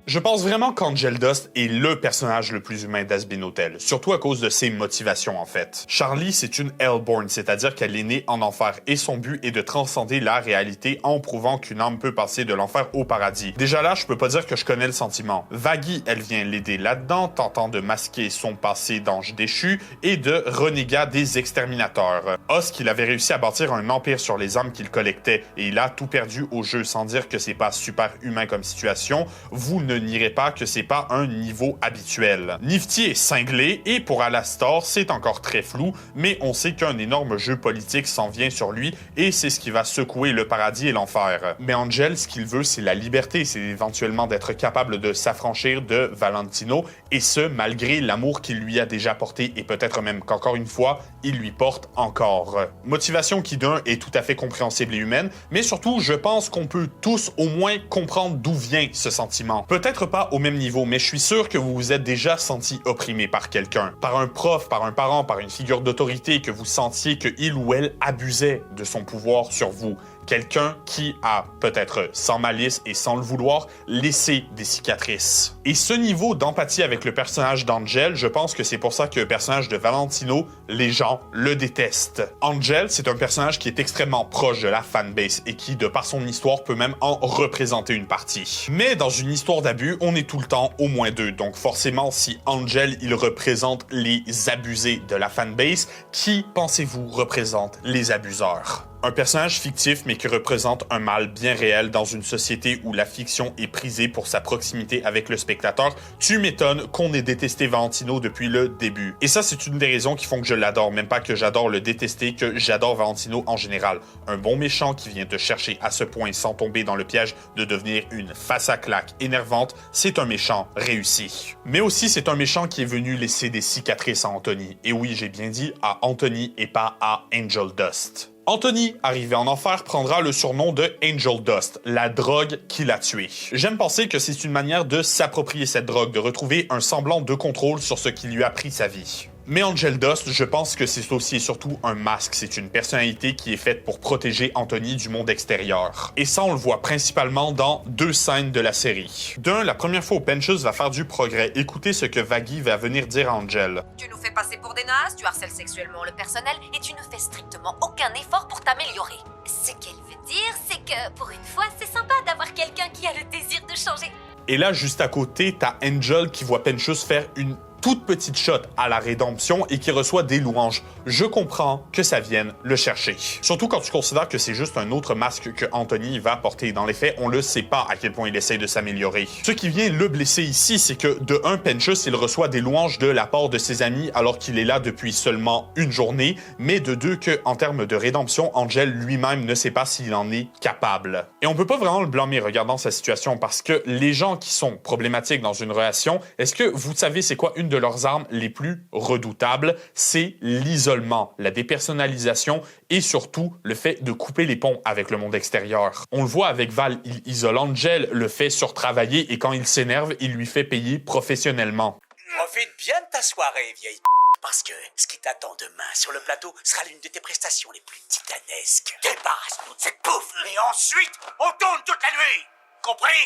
Je pense vraiment qu'Angel Dust est le personnage le plus humain d'Hazbin Hotel, surtout à cause de ses motivations en fait. Charlie, c'est une Hellborn, c'est-à-dire qu'elle est née en enfer et son but est de transcender la réalité en prouvant qu'une âme peut passer de l'enfer au paradis. Déjà là, je peux pas dire que je connais le sentiment. Vaggie, elle vient l'aider là-dedans, tentant de masquer son passé d'ange déchu et de renégat des exterminateurs. Hosk, il avait réussi à bâtir un empire sur les âmes qu'il collectait et il a tout perdu au jeu, sans dire que c'est pas super humain comme situation. Vous ne nierez pas que c'est pas un niveau habituel. Nifty est cinglé et pour Alastor, c'est encore très flou, mais on sait qu'un énorme jeu politique s'en vient sur lui et c'est ce qui va secouer le paradis et l'enfer. Mais Angel, ce qu'il veut, c'est la liberté, c'est éventuellement d'être capable de s'affranchir de Valentino et ce, malgré l'amour qu'il lui a déjà porté et peut-être même qu'encore une fois, il lui porte encore. Motivation qui d'un est tout à fait compréhensible et humaine, mais surtout, je pense qu'on peut tous au moins comprendre d'où vient ce sentiment. Peut-être pas au même niveau, mais je suis sûr que vous vous êtes déjà senti opprimé par quelqu'un, par un prof, par un parent, par une figure d'autorité, que vous sentiez que il ou elle abusait de son pouvoir sur vous. Quelqu'un qui a, peut-être sans malice et sans le vouloir, laissé des cicatrices. Et ce niveau d'empathie avec le personnage d'Angel, je pense que c'est pour ça que le personnage de Valentino, les gens le détestent. Angel, c'est un personnage qui est extrêmement proche de la fanbase et qui, de par son histoire, peut même en représenter une partie. Mais dans une histoire d'abus, on est tout le temps au moins deux. Donc forcément, si Angel, il représente les abusés de la fanbase, qui, pensez-vous, représente les abuseurs? Un personnage fictif mais qui représente un mal bien réel dans une société où la fiction est prisée pour sa proximité avec le spectateur. Tu m'étonnes qu'on ait détesté Valentino depuis le début. Et ça, c'est une des raisons qui font que je l'adore. Même pas que j'adore le détester, que j'adore Valentino en général. Un bon méchant qui vient te chercher à ce point sans tomber dans le piège de devenir une face à claque énervante, c'est un méchant réussi. Mais aussi, c'est un méchant qui est venu laisser des cicatrices à Anthony. Et oui, j'ai bien dit à Anthony et pas à Angel Dust. Anthony, arrivé en enfer, prendra le surnom de Angel Dust, la drogue qui l'a tué. J'aime penser que c'est une manière de s'approprier cette drogue, de retrouver un semblant de contrôle sur ce qui lui a pris sa vie. Mais Angel Dust, je pense que c'est aussi et surtout un masque. C'est une personnalité qui est faite pour protéger Anthony du monde extérieur. Et ça, on le voit principalement dans 2 scènes de la série. D'un, la première fois où Penchus va faire du progrès. Écoutez ce que Vaggie va venir dire à Angel. Tu nous fais passer pour des nazes, tu harcèles sexuellement le personnel et tu ne fais strictement aucun effort pour t'améliorer. Ce qu'elle veut dire, c'est que pour une fois, c'est sympa d'avoir quelqu'un qui a le désir de changer. Et là, juste à côté, t'as Angel qui voit Penchus faire une toute petite shot à la rédemption et qui reçoit des louanges. Je comprends que ça vienne le chercher. Surtout quand tu considères que c'est juste un autre masque que Anthony va porter. Dans les faits, on le sait pas à quel point il essaie de s'améliorer. Ce qui vient le blesser ici, c'est que de un, Penchus, il reçoit des louanges de la part de ses amis alors qu'il est là depuis seulement une journée, mais de deux, que en termes de rédemption, Angel lui-même ne sait pas s'il en est capable. Et on peut pas vraiment le blâmer regardant sa situation parce que les gens qui sont problématiques dans une relation, est-ce que vous savez c'est quoi une de leurs armes les plus redoutables? C'est l'isolement, la dépersonnalisation et surtout le fait de couper les ponts avec le monde extérieur. On le voit avec Val, il isole Angel, le fait surtravailler et quand il s'énerve, il lui fait payer professionnellement. Profite bien de ta soirée, vieille parce que ce qui t'attend demain sur le plateau sera l'une de tes prestations les plus titanesques. Débarrasse-nous de cette bouffe et ensuite, on tourne toute la nuit. Compris?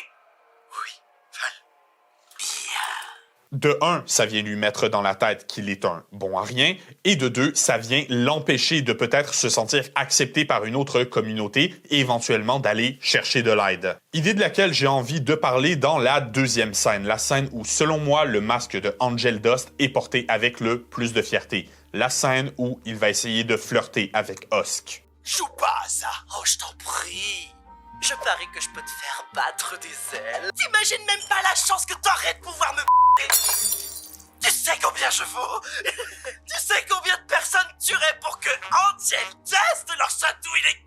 Oui, Val. Bien. De un, ça vient lui mettre dans la tête qu'il est un bon à rien, et de deux, ça vient l'empêcher de peut-être se sentir accepté par une autre communauté et éventuellement d'aller chercher de l'aide. Idée de laquelle j'ai envie de parler dans la 2e scène, la scène où, selon moi, le masque de Angel Dust est porté avec le plus de fierté. La scène où il va essayer de flirter avec Husk. Joue pas à ça. Oh, je t'en prie. Je parie que je peux te faire battre des ailes. T'imagines même pas la chance que t'aurais de pouvoir me... Tu sais combien je vaux? Tu sais combien de personnes tueraient pour que Angel Dust leur chatouille les...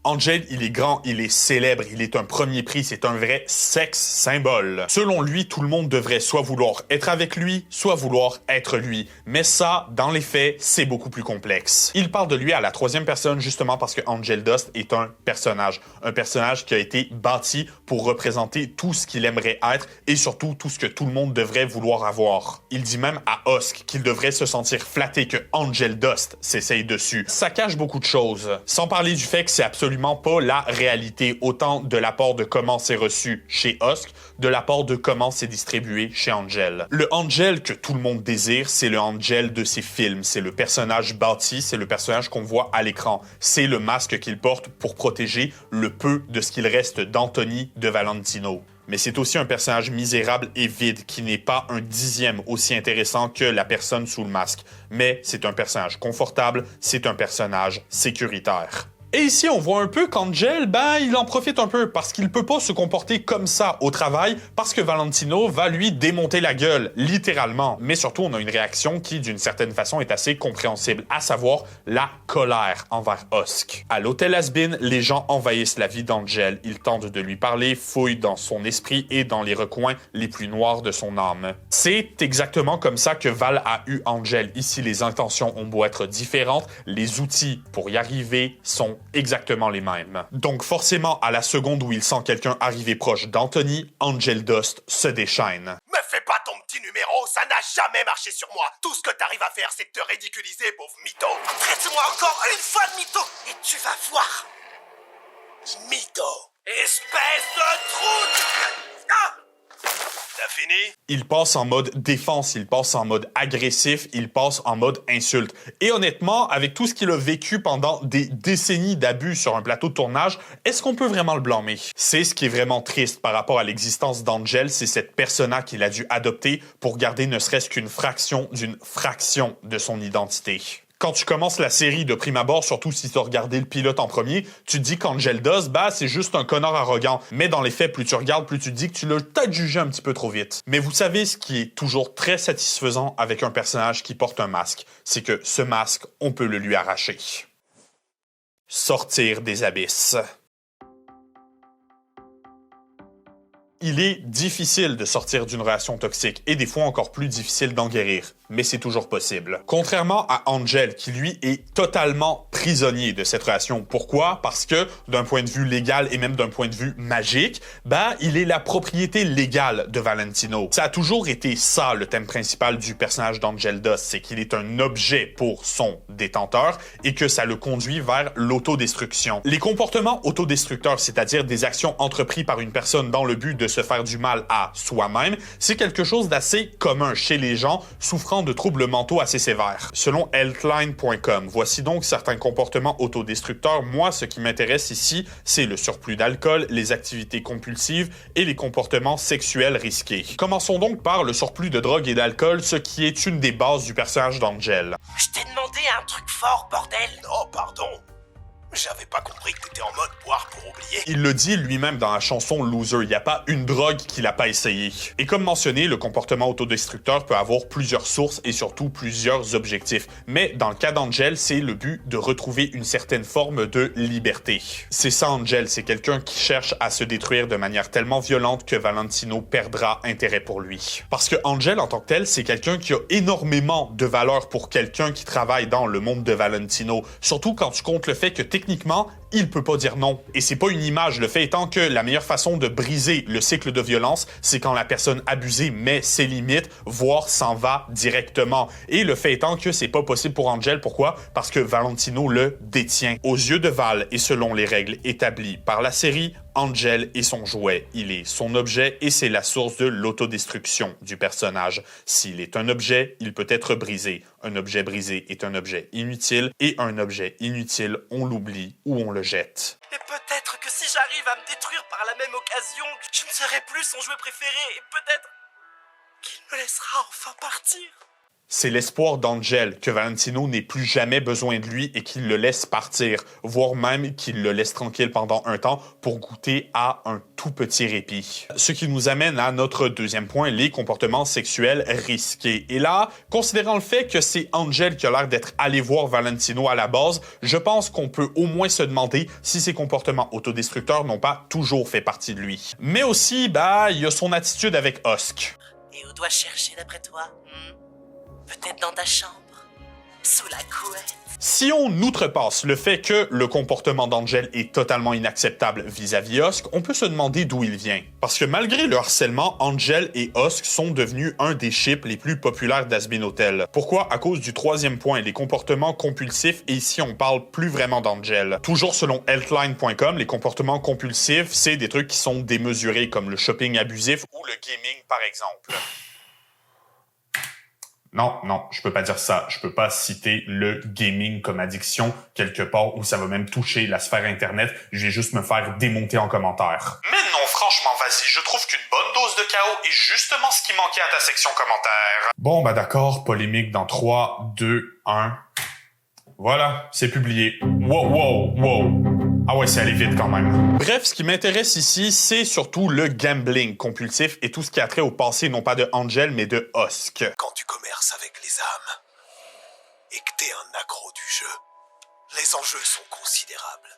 Angel, il est grand, il est célèbre, il est un premier prix, c'est un vrai sexe symbole. Selon lui, tout le monde devrait soit vouloir être avec lui, soit vouloir être lui. Mais ça, dans les faits, c'est beaucoup plus complexe. Il parle de lui à la 3e personne justement parce que Angel Dust est un personnage qui a été bâti pour représenter tout ce qu'il aimerait être et surtout tout ce que tout le monde devrait vouloir avoir. Il dit même à Husk qu'il devrait se sentir flatté que Angel Dust s'essaye dessus. Ça cache beaucoup de choses. Sans parler du fait que c'est absolument pas la réalité, autant de la part de comment c'est reçu chez Husk, de la part de comment c'est distribué chez Angel. Le Angel que tout le monde désire, c'est le Angel de ses films, c'est le personnage bâti, c'est le personnage qu'on voit à l'écran, c'est le masque qu'il porte pour protéger le peu de ce qu'il reste d'Anthony de Valentino. Mais c'est aussi un personnage misérable et vide qui n'est pas un 10e aussi intéressant que la personne sous le masque. Mais c'est un personnage confortable, c'est un personnage sécuritaire. Et ici, on voit un peu qu'Angel, il en profite un peu parce qu'il peut pas se comporter comme ça au travail parce que Valentino va lui démonter la gueule, littéralement. Mais surtout, on a une réaction qui, d'une certaine façon, est assez compréhensible, à savoir la colère envers Husk. À l'hôtel Has-Been, les gens envahissent la vie d'Angel. Ils tentent de lui parler, fouillent dans son esprit et dans les recoins les plus noirs de son âme. C'est exactement comme ça que Val a eu Angel. Ici, les intentions ont beau être différentes, les outils pour y arriver sont exactement les mêmes. Donc forcément, à la seconde où il sent quelqu'un arriver proche d'Anthony, Angel Dust se déchaîne. Me fais pas ton petit numéro, ça n'a jamais marché sur moi. Tout ce que t'arrives à faire, c'est de te ridiculiser, pauvre mytho. Traite-moi encore une fois de mytho, et tu vas voir. Mytho. Espèce de trou. Ah! T'as fini? Il passe en mode défense, il passe en mode agressif, il passe en mode insulte. Et honnêtement, avec tout ce qu'il a vécu pendant des décennies d'abus sur un plateau de tournage, est-ce qu'on peut vraiment le blâmer? C'est ce qui est vraiment triste par rapport à l'existence d'Angel, c'est cette persona qu'il a dû adopter pour garder ne serait-ce qu'une fraction d'une fraction de son identité. Quand tu commences la série de prime abord, surtout si tu as regardé le pilote en premier, tu te dis qu'Angel Dust, c'est juste un connard arrogant. Mais dans les faits, plus tu regardes, plus tu te dis que tu l'as peut-être jugé un petit peu trop vite. Mais vous savez ce qui est toujours très satisfaisant avec un personnage qui porte un masque, c'est que ce masque, on peut le lui arracher. Sortir des abysses. Il est difficile de sortir d'une relation toxique et des fois encore plus difficile d'en guérir, mais c'est toujours possible. Contrairement à Angel, qui lui est totalement prisonnier de cette relation. Pourquoi? Parce que d'un point de vue légal et même d'un point de vue magique, il est la propriété légale de Valentino. Ça a toujours été ça le thème principal du personnage d'Angel Dust, c'est qu'il est un objet pour son détenteur et que ça le conduit vers l'autodestruction. Les comportements autodestructeurs, c'est-à-dire des actions entreprises par une personne dans le but de se faire du mal à soi-même, c'est quelque chose d'assez commun chez les gens souffrant de troubles mentaux assez sévères. Selon Healthline.com, voici donc certains comportements autodestructeurs. Moi, ce qui m'intéresse ici, c'est le surplus d'alcool, les activités compulsives et les comportements sexuels risqués. Commençons donc par le surplus de drogue et d'alcool, ce qui est une des bases du personnage d'Angel. Je t'ai demandé un truc fort, bordel. Oh, pardon. J'avais pas compris que t'étais en mode boire pour oublier. Il le dit lui-même dans la chanson Loser, il n'y a pas une drogue qu'il a pas essayé. Et comme mentionné, le comportement autodestructeur peut avoir plusieurs sources et surtout plusieurs objectifs. Mais dans le cas d'Angel, c'est le but de retrouver une certaine forme de liberté. C'est ça Angel, c'est quelqu'un qui cherche à se détruire de manière tellement violente que Valentino perdra intérêt pour lui. Parce que Angel en tant que tel, c'est quelqu'un qui a énormément de valeur pour quelqu'un qui travaille dans le monde de Valentino. Surtout quand tu comptes le fait que techniquement, il peut pas dire non. Et c'est pas une image, le fait étant que la meilleure façon de briser le cycle de violence, c'est quand la personne abusée met ses limites, voire s'en va directement. Et le fait étant que c'est pas possible pour Angel, pourquoi? Parce que Valentino le détient. Aux yeux de Val et selon les règles établies par la série, Angel est son jouet, il est son objet et c'est la source de l'autodestruction du personnage. S'il est un objet, il peut être brisé. Un objet brisé est un objet inutile et un objet inutile, on l'oublie ou on le jette. Et peut-être que si j'arrive à me détruire par la même occasion, je ne serai plus son jouet préféré et peut-être qu'il me laissera enfin partir. C'est l'espoir d'Angel que Valentino n'ait plus jamais besoin de lui et qu'il le laisse partir, voire même qu'il le laisse tranquille pendant un temps pour goûter à un tout petit répit. Ce qui nous amène à notre deuxième point, les comportements sexuels risqués. Et là, considérant le fait que c'est Angel qui a l'air d'être allé voir Valentino à la base, je pense qu'on peut au moins se demander si ces comportements autodestructeurs n'ont pas toujours fait partie de lui. Mais aussi, il y a son attitude avec Husk. Et où dois-je chercher d'après toi? Peut-être dans ta chambre, sous la couette. Si on outrepasse le fait que le comportement d'Angel est totalement inacceptable vis-à-vis Husk, on peut se demander d'où il vient. Parce que malgré le harcèlement, Angel et Husk sont devenus un des ships les plus populaires d'Azbin Hotel. Pourquoi? À cause du troisième point, les comportements compulsifs, et ici on parle plus vraiment d'Angel. Toujours selon Healthline.com, les comportements compulsifs, c'est des trucs qui sont démesurés, comme le shopping abusif ou le gaming par exemple. Non, je peux pas dire ça. Je peux pas citer le gaming comme addiction quelque part où ça va même toucher la sphère Internet. Je vais juste me faire démonter en commentaire. Mais non, franchement, vas-y, je trouve qu'une bonne dose de chaos est justement ce qui manquait à ta section commentaires. Bon, d'accord, polémique dans 3, 2, 1. Voilà, c'est publié. Wow. Ah ouais, c'est allé vite quand même. Bref, ce qui m'intéresse ici, c'est surtout le gambling compulsif et tout ce qui a trait au passé, non pas de Angel, mais de Husk. Quand tu commerces avec les âmes et que t'es un accro du jeu, les enjeux sont considérables.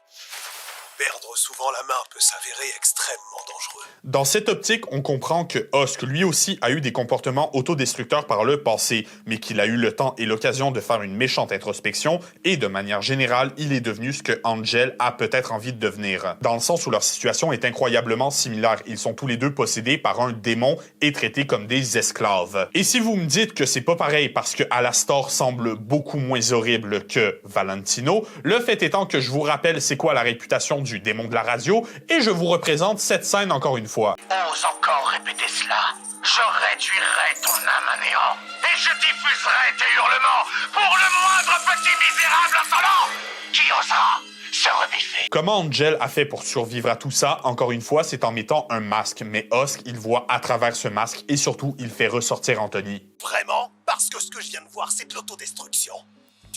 Perdre souvent la main peut s'avérer extrêmement dangereux. Dans cette optique, on comprend que Husk, lui aussi, a eu des comportements autodestructeurs par le passé, mais qu'il a eu le temps et l'occasion de faire une méchante introspection, et de manière générale, il est devenu ce que Angel a peut-être envie de devenir. Dans le sens où leur situation est incroyablement similaire. Ils sont tous les deux possédés par un démon et traités comme des esclaves. Et si vous me dites que c'est pas pareil parce que Alastor semble beaucoup moins horrible que Valentino, le fait étant que je vous rappelle c'est quoi la réputation du démon de la radio, et je vous représente cette scène encore une fois. Ose encore répéter cela, je réduirai ton âme à néant, et je diffuserai tes hurlements pour le moindre petit misérable insolent qui osera se rebiffer. Comment Angel a fait pour survivre à tout ça? Encore une fois, c'est en mettant un masque, mais Husk, il voit à travers ce masque, et surtout, il fait ressortir Anthony. Vraiment? Parce que ce que je viens de voir, c'est de l'autodestruction.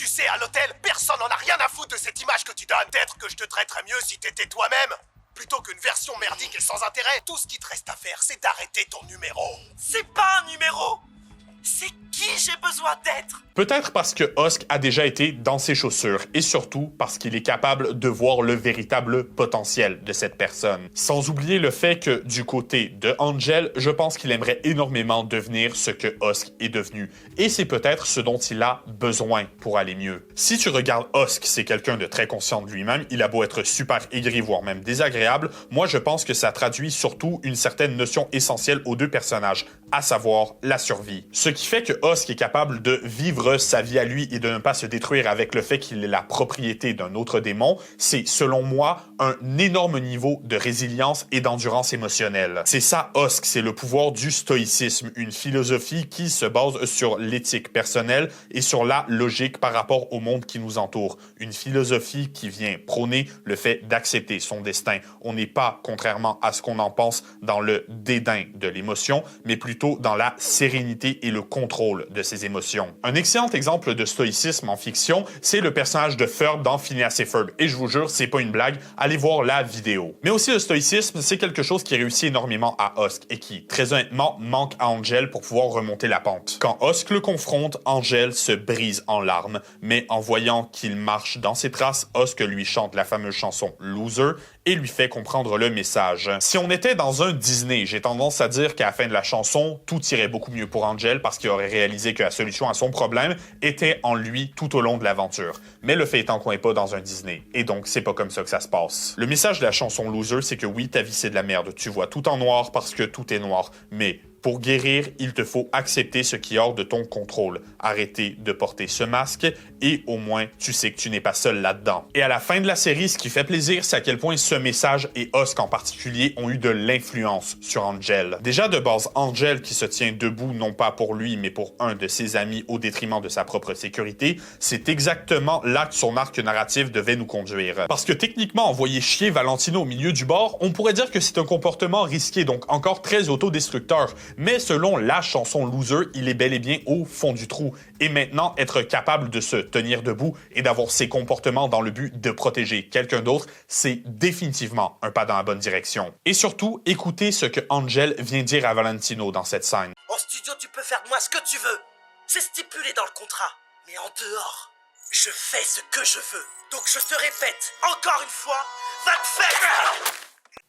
Tu sais, à l'hôtel, personne n'en a rien à foutre de cette image que tu donnes. Peut-être que je te traiterais mieux si t'étais toi-même. Plutôt qu'une version merdique et sans intérêt, tout ce qui te reste à faire, c'est d'arrêter ton numéro. C'est pas un numéro. C'est qui j'ai besoin d'être. Peut-être parce que Husk a déjà été dans ses chaussures et surtout parce qu'il est capable de voir le véritable potentiel de cette personne. Sans oublier le fait que du côté de Angel, je pense qu'il aimerait énormément devenir ce que Husk est devenu. Et c'est peut-être ce dont il a besoin pour aller mieux. Si tu regardes Husk, c'est quelqu'un de très conscient de lui-même. Il a beau être super aigri, voire même désagréable. Moi, je pense que ça traduit surtout une certaine notion essentielle aux deux personnages, à savoir la survie. Ce qui fait que Husk est capable de vivre sa vie à lui et de ne pas se détruire avec le fait qu'il est la propriété d'un autre démon, c'est, selon moi, un énorme niveau de résilience et d'endurance émotionnelle. C'est ça, Husk, c'est le pouvoir du stoïcisme, une philosophie qui se base sur l'éthique personnelle et sur la logique par rapport au monde qui nous entoure. Une philosophie qui vient prôner le fait d'accepter son destin. On n'est pas, contrairement à ce qu'on en pense, dans le dédain de l'émotion, mais plutôt dans la sérénité et le contrôle de ses émotions. Un excellent exemple de stoïcisme en fiction, c'est le personnage de Ferb dans Phineas et Ferb. Et je vous jure, c'est pas une blague, allez voir la vidéo. Mais aussi le stoïcisme, c'est quelque chose qui réussit énormément à Husk et qui, très honnêtement, manque à Angel pour pouvoir remonter la pente. Quand Husk le confronte, Angel se brise en larmes, mais en voyant qu'il marche dans ses traces, Husk lui chante la fameuse chanson Loser et lui fait comprendre le message. Si on était dans un Disney, j'ai tendance à dire qu'à la fin de la chanson, tout irait beaucoup mieux pour Angel parce qu'il aurait réalisé que la solution à son problème était en lui tout au long de l'aventure. Mais le fait étant qu'on n'est pas dans un Disney, et donc c'est pas comme ça que ça se passe. Le message de la chanson Loser, c'est que oui, ta vie c'est de la merde, tu vois tout en noir parce que tout est noir, mais pour guérir, il te faut accepter ce qui est hors de ton contrôle. Arrêter de porter ce masque et au moins, tu sais que tu n'es pas seul là-dedans. Et à la fin de la série, ce qui fait plaisir, c'est à quel point ce message et Husk en particulier ont eu de l'influence sur Angel. Déjà de base, Angel qui se tient debout non pas pour lui, mais pour un de ses amis au détriment de sa propre sécurité, c'est exactement là que son arc narratif devait nous conduire. Parce que techniquement, envoyer chier Valentino au milieu du bord, on pourrait dire que c'est un comportement risqué, donc encore très autodestructeur. Mais selon la chanson Loser, il est bel et bien au fond du trou. Et maintenant, être capable de se tenir debout et d'avoir ses comportements dans le but de protéger quelqu'un d'autre, c'est définitivement un pas dans la bonne direction. Et surtout, écoutez ce que Angel vient dire à Valentino dans cette scène. En studio, tu peux faire de moi ce que tu veux. C'est stipulé dans le contrat. Mais en dehors, je fais ce que je veux. Donc je te répète, encore une fois, va te faire...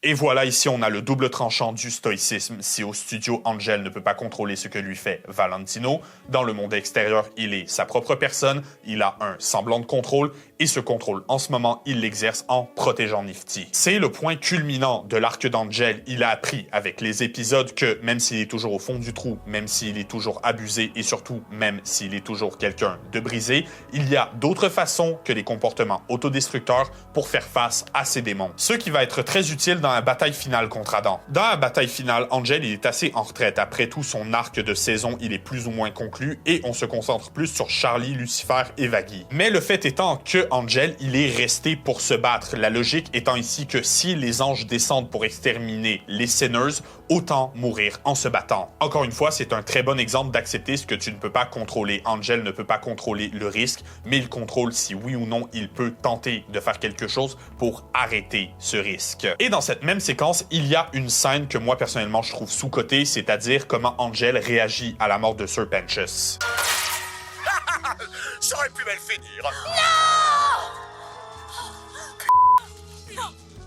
Et voilà, ici, on a le double tranchant du stoïcisme. Si au studio, Angel ne peut pas contrôler ce que lui fait Valentino, dans le monde extérieur, il est sa propre personne, il a un semblant de contrôle, et ce contrôle, en ce moment, il l'exerce en protégeant Nifty. C'est le point culminant de l'arc d'Angel. Il a appris avec les épisodes que, même s'il est toujours au fond du trou, même s'il est toujours abusé, et surtout, même s'il est toujours quelqu'un de brisé, il y a d'autres façons que les comportements autodestructeurs pour faire face à ces démons. Ce qui va être très utile dans la bataille finale contre Adam. Dans la bataille finale, Angel il est assez en retraite. Après tout, son arc de saison, il est plus ou moins conclu et on se concentre plus sur Charlie, Lucifer et Vaggie. Mais le fait étant que Angel, il est resté pour se battre. La logique étant ici que si les anges descendent pour exterminer les Sinners, autant mourir en se battant. Encore une fois, c'est un très bon exemple d'accepter ce que tu ne peux pas contrôler. Angel ne peut pas contrôler le risque, mais il contrôle si oui ou non il peut tenter de faire quelque chose pour arrêter ce risque. Et dans cette même séquence, il y a une scène que moi personnellement je trouve sous-cotée, c'est-à-dire comment Angel réagit à la mort de Sir Pentious. Ça aurait pu mal finir.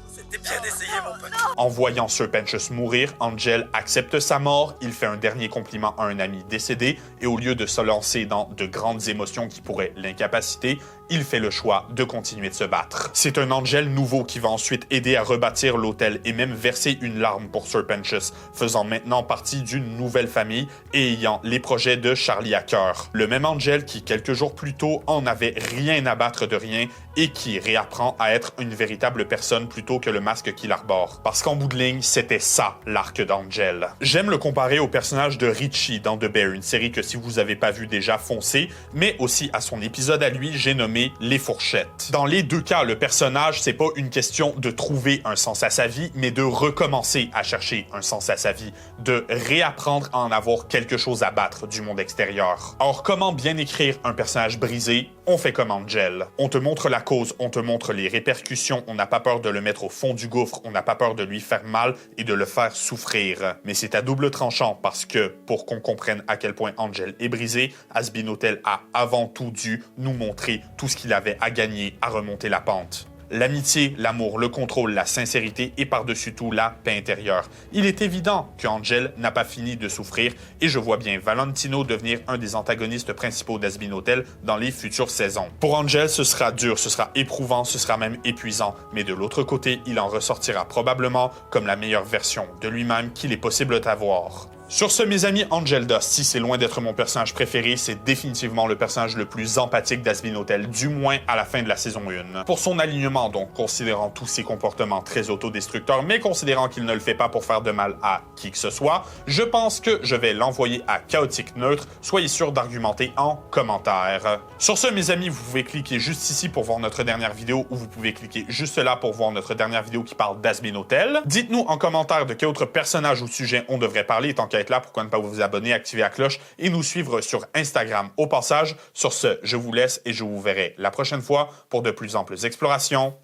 C'était bien essayé, mon pote. En voyant Sir Pentious mourir, Angel accepte sa mort, il fait un dernier compliment à un ami décédé, et au lieu de se lancer dans de grandes émotions qui pourraient l'incapaciter, il fait le choix de continuer de se battre. C'est un Angel nouveau qui va ensuite aider à rebâtir l'hôtel et même verser une larme pour Sir Pentious, faisant maintenant partie d'une nouvelle famille et ayant les projets de Charlie à cœur. Le même Angel qui, quelques jours plus tôt, en avait rien à battre de rien et qui réapprend à être une véritable personne plutôt que le masque qu'il arbore. Parce qu'en bout de ligne, c'était ça, l'arc d'Angel. J'aime le comparer au personnage de Richie dans The Bear, une série que si vous avez pas vu déjà, foncez, mais aussi à son épisode à lui, j'ai nommé nommé les fourchettes. Dans les deux cas, le personnage, c'est pas une question de trouver un sens à sa vie, mais de recommencer à chercher un sens à sa vie, de réapprendre à en avoir quelque chose à battre du monde extérieur. Or, comment bien écrire un personnage brisé? On fait comme Angel. On te montre la cause, on te montre les répercussions, on n'a pas peur de le mettre au fond du gouffre, on n'a pas peur de lui faire mal et de le faire souffrir. Mais c'est à double tranchant parce que, pour qu'on comprenne à quel point Angel est brisé, Hazbin Hotel a avant tout dû nous montrer tout ce qu'il avait à gagner à remonter la pente. L'amitié, l'amour, le contrôle, la sincérité et par-dessus tout la paix intérieure. Il est évident que Angel n'a pas fini de souffrir et je vois bien Valentino devenir un des antagonistes principaux d'Hazbin Hotel dans les futures saisons. Pour Angel, ce sera dur, ce sera éprouvant, ce sera même épuisant, mais de l'autre côté, il en ressortira probablement comme la meilleure version de lui-même qu'il est possible d'avoir. Sur ce, mes amis, Angel Dust, si c'est loin d'être mon personnage préféré, c'est définitivement le personnage le plus empathique d'Hazbin Hotel, du moins à la fin de la saison 1. Pour son alignement, donc, considérant tous ses comportements très autodestructeurs, mais considérant qu'il ne le fait pas pour faire de mal à qui que ce soit, je pense que je vais l'envoyer à Chaotique Neutre. Soyez sûr d'argumenter en commentaire. Sur ce, mes amis, vous pouvez cliquer juste ici pour voir notre dernière vidéo, ou vous pouvez cliquer juste là pour voir notre dernière vidéo qui parle d'Hazbin Hotel. Dites-nous en commentaire de quel autre personnage ou sujet on devrait parler, tant qu'à être là, pourquoi ne pas vous abonner, activer la cloche et nous suivre sur Instagram au passage. Sur ce, je vous laisse et je vous verrai la prochaine fois pour de plus amples explorations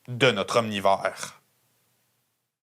de notre omnivore.